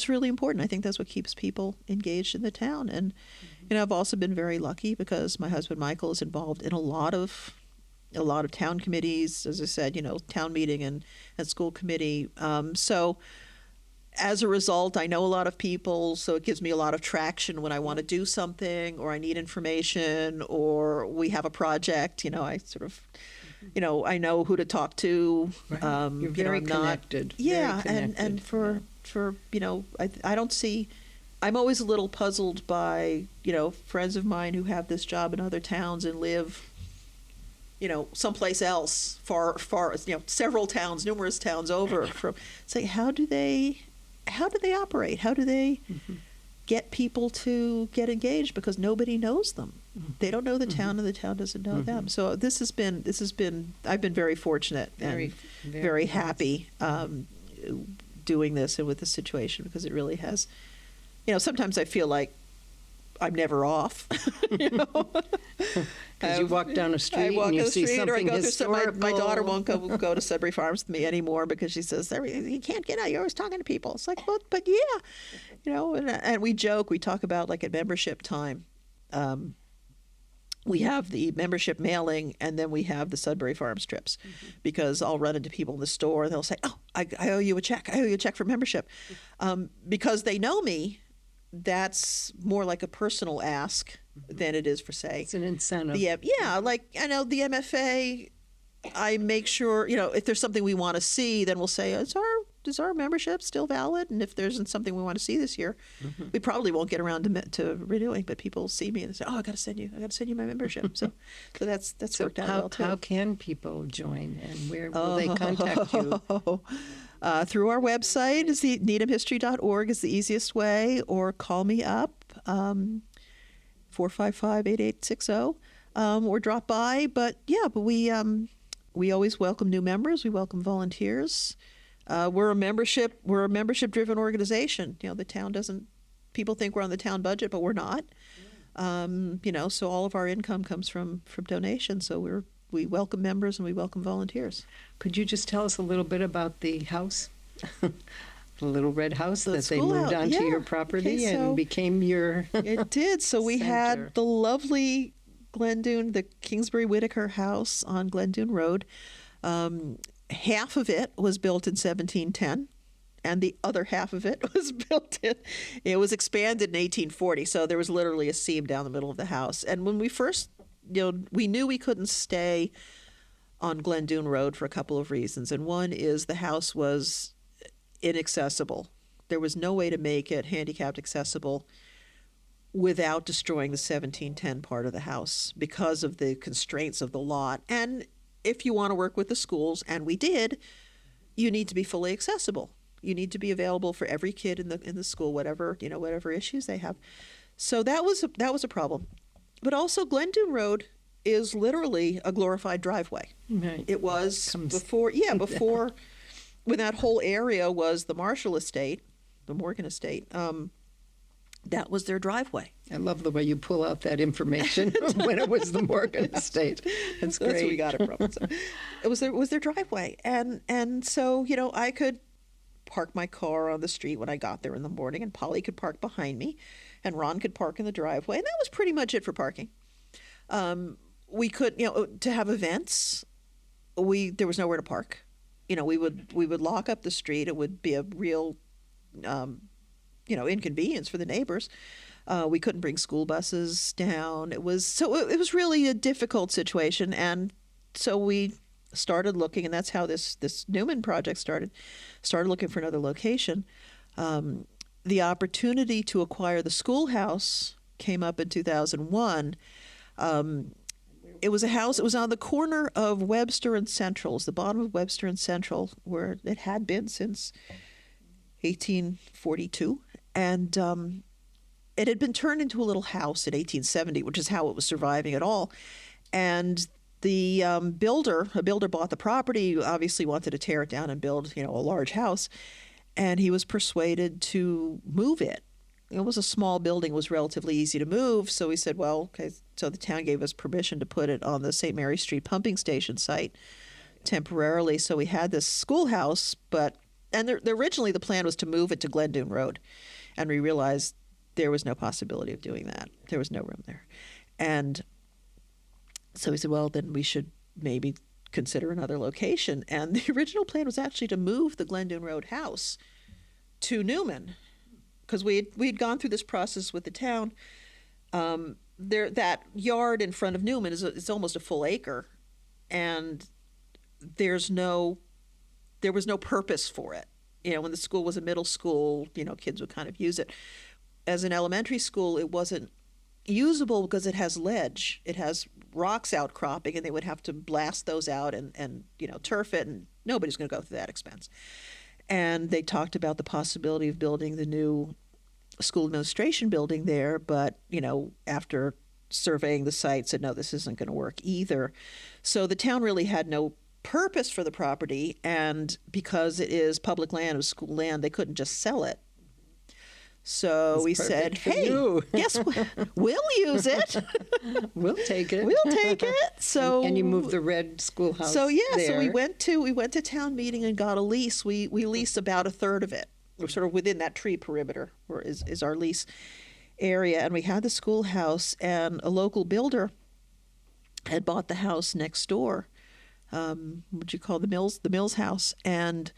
really important. I think that's what keeps people engaged in the town. And I've also been very lucky because my husband Michael is involved in a lot of town committees, as I said, town meeting and school committee. So as a result, I know a lot of people, so it gives me a lot of traction when I want to do something, or I need information, or we have a project. I sort of, I know who to talk to. Right. You're very I'm not- connected. Yeah, Very and connected. for I don't see. I'm always a little puzzled by friends of mine who have this job in other towns and live someplace else, far, several towns, numerous towns over. Say, how do they operate? How do they get people to get engaged? Because nobody knows them. They don't know the town, and the town doesn't know them. So this has been. I've been very fortunate and very happy doing this and with the situation, because it really has. Sometimes I feel like I'm never off. Because you walk down a street I walk and you down the see street, or I something go through historical. my daughter won't go to Sudbury Farms with me anymore because she says, "You can't get out. You're always talking to people." It's like, well, but yeah, and we joke. We talk about, like, at membership time. We have the membership mailing, and then we have the Sudbury Farms trips, because I'll run into people in the store and they'll say, "Oh, I owe you a check. I owe you a check for membership," because they know me. That's more like a personal ask than it is for, say, It's an incentive. like I know the MFA. I make sure if there's something we want to see, then we'll say, is our membership still valid? And if there isn't something we want to see this year, we probably won't get around to renewing. But people see me and they say, "Oh, I got to send you my membership." So that's worked out well too. How can people join, and where will they contact you? Through our website, is the needhamhistory.org is the easiest way, or call me up, 455-8860, or drop by. But we always welcome new members. We welcome volunteers. We're a membership driven organization. The town doesn't. People think we're on the town budget, but we're not. So all of our income comes from donations. So we welcome members and we welcome volunteers. Could you just tell us a little bit about the house? The little red house The that they school moved house, onto yeah. your property Okay, so and became your It did. So we Center. had the lovely Glendune, the Kingsbury Whitaker house on Glendune Road. Half of it was built in 1710, and the other half of it was it was expanded in 1840. So there was literally a seam down the middle of the house. And when we first, we knew we couldn't stay on Glendune Road for a couple of reasons. And one is the house was inaccessible. There was no way to make it handicapped accessible without destroying the 1710 part of the house because of the constraints of the lot. And if you want to work with the schools, and we did, you need to be fully accessible. You need to be available for every kid in the school, whatever issues they have. So that was a problem. But also, Glendune Road is literally a glorified driveway. right. It was Comes- before when that whole area was the Marshall estate, the Morgan estate. That was their driveway. I love the way you pull out that information when it was the Morgan estate. That's great. That's where we got it from. So it was their driveway, and so I could park my car on the street when I got there in the morning, and Polly could park behind me, and Ron could park in the driveway, and that was pretty much it for parking. We could, to have events, there was nowhere to park. We would lock up the street. It would be a real, inconvenience for the neighbors. We couldn't bring school buses down. It was really a difficult situation, and so we started looking, and that's how this Newman project started looking for another location. The opportunity to acquire the schoolhouse came up in 2001. It was a house. It was on the corner of Webster and Central. It was the bottom of Webster and Central, where it had been since 1842, and it had been turned into a little house in 1870, which is how it was surviving at all. And the a builder bought the property, obviously wanted to tear it down and build, a large house, and he was persuaded to move it. It was a small building, it was relatively easy to move, so we said, well, okay, so the town gave us permission to put it on the St. Mary Street pumping station site temporarily. So we had this schoolhouse, and originally the plan was to move it to Glendune Road, and we realized there was no possibility of doing that. There was no room there. And so we said, well, then we should maybe consider another location. And the original plan was actually to move the Glendune Road house to Newman, because we'd gone through this process with the town. That yard in front of Newman is almost a full acre, and there was no purpose for it. When the school was a middle school, kids would kind of use it. As an elementary school, it wasn't usable because it has ledge. It has rocks outcropping, and they would have to blast those out and turf it, and nobody's going to go through that expense. And they talked about the possibility of building the new school administration building there, but after surveying the site, said no, this isn't going to work either. So the town really had no purpose for the property, and because it is public land, it was school land, they couldn't just sell it. So we said, hey, yes, we'll use it. We'll take it. We'll take it. So and you moved the red schoolhouse. So there. so we went to town meeting and got a lease. We leased about a third of it. We're sort of within that tree perimeter, or is our lease area. And we had the schoolhouse, and a local builder had bought the house next door. What you call the Mills house, and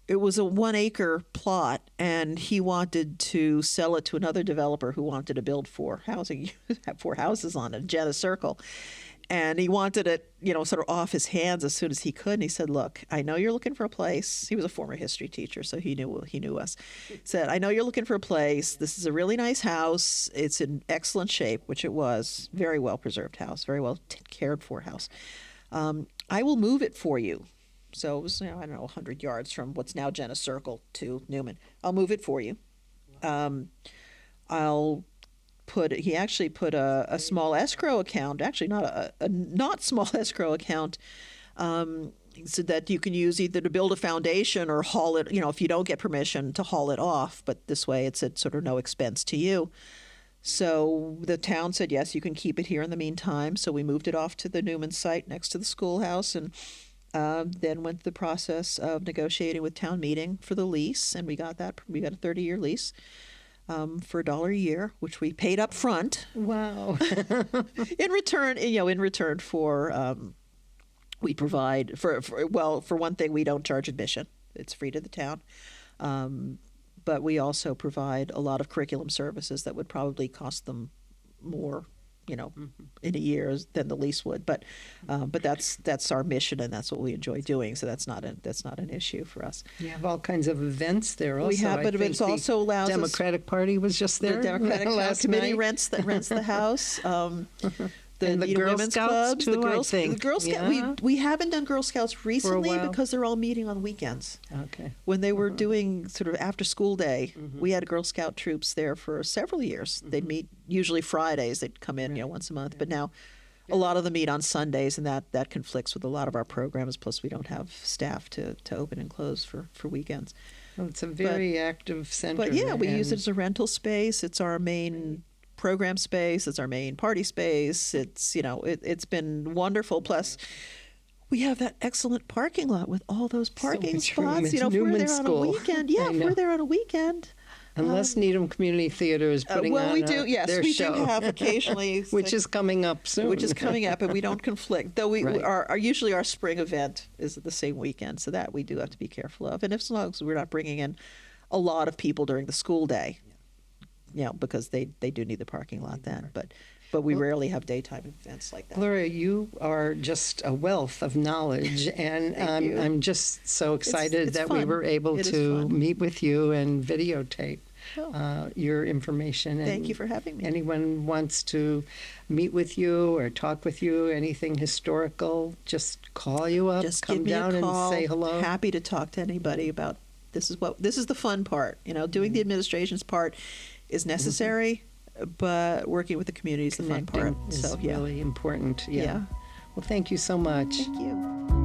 it was a 1 acre plot, and he wanted to sell it to another developer who wanted to build 4 houses on it, Jenna Circle. And he wanted it, sort of off his hands as soon as he could. And he said, look, I know you're looking for a place. He was a former history teacher, so he knew us. He said, I know you're looking for a place. This is a really nice house. It's in excellent shape, which it was. Very well preserved house, very well cared for house. I will move it for you. So it was, 100 yards from what's now Jenna Circle to Newman. I'll move it for you. He actually put a small escrow account, actually not a not small escrow account, so that you can use either to build a foundation or haul it, if you don't get permission to haul it off. But this way it's at sort of no expense to you. So the town said, yes, you can keep it here in the meantime. So we moved it off to the Newman site next to the schoolhouse, and then went through the process of negotiating with town meeting for the lease, and we got a 30-year lease for $1 a year, which we paid up front. Wow! in return for we provide for one thing, we don't charge admission; it's free to the town. But we also provide a lot of curriculum services that would probably cost them more, in a year than the lease would. But that's our mission, and that's what we enjoy doing. So that's not an issue for us. You have all kinds of events there. Also, we have, but it's also allows us. Democratic Party was just there. The Democratic last Committee night. rents the house. And the Girl women's Scouts clubs, too, the I think. The Girl Scouts. Yeah. We haven't done Girl Scouts recently while. because they're all meeting on weekends. Okay. When they were doing sort of after school day, we had Girl Scout troops there for several years. They'd meet usually Fridays. They'd come in, once a month. But now a lot of them meet on Sundays, and that conflicts with a lot of our programs. Plus, we don't have staff to open and close for weekends. Well, it's a very active center. But yeah, we use it and as a rental space. It's our main program space. It's our main party space. It's it's been wonderful. Plus, we have that excellent parking lot with all those parking much room. spots. It's If we're Newman there on a School. weekend, yeah, I if know. we're there on a weekend. Unless Needham Community Theater is putting well, on we do. Yes, their we show, do have occasionally, which is coming up soon. which is coming up, and we don't conflict. Though we Right. are usually our spring event is the same weekend, so that we do have to be careful of. And as long as we're not bringing in a lot of people during the school day, because they do need the parking lot then. But we rarely have daytime events like that. Gloria, you are just a wealth of knowledge, and Thank you. I'm just so excited it's that we fun. were able It is to fun. meet with you and videotape Oh. your information. Thank And you for having me. Anyone wants to meet with you or talk with you, anything historical, just call you up, Just come give me down a call. and say hello. Happy to talk to anybody about this is the fun part. Doing the administration's part is necessary, but working with the community is the fun part. Connecting is So yeah. really important. Yeah. Yeah. Well, thank you so much. Thank you.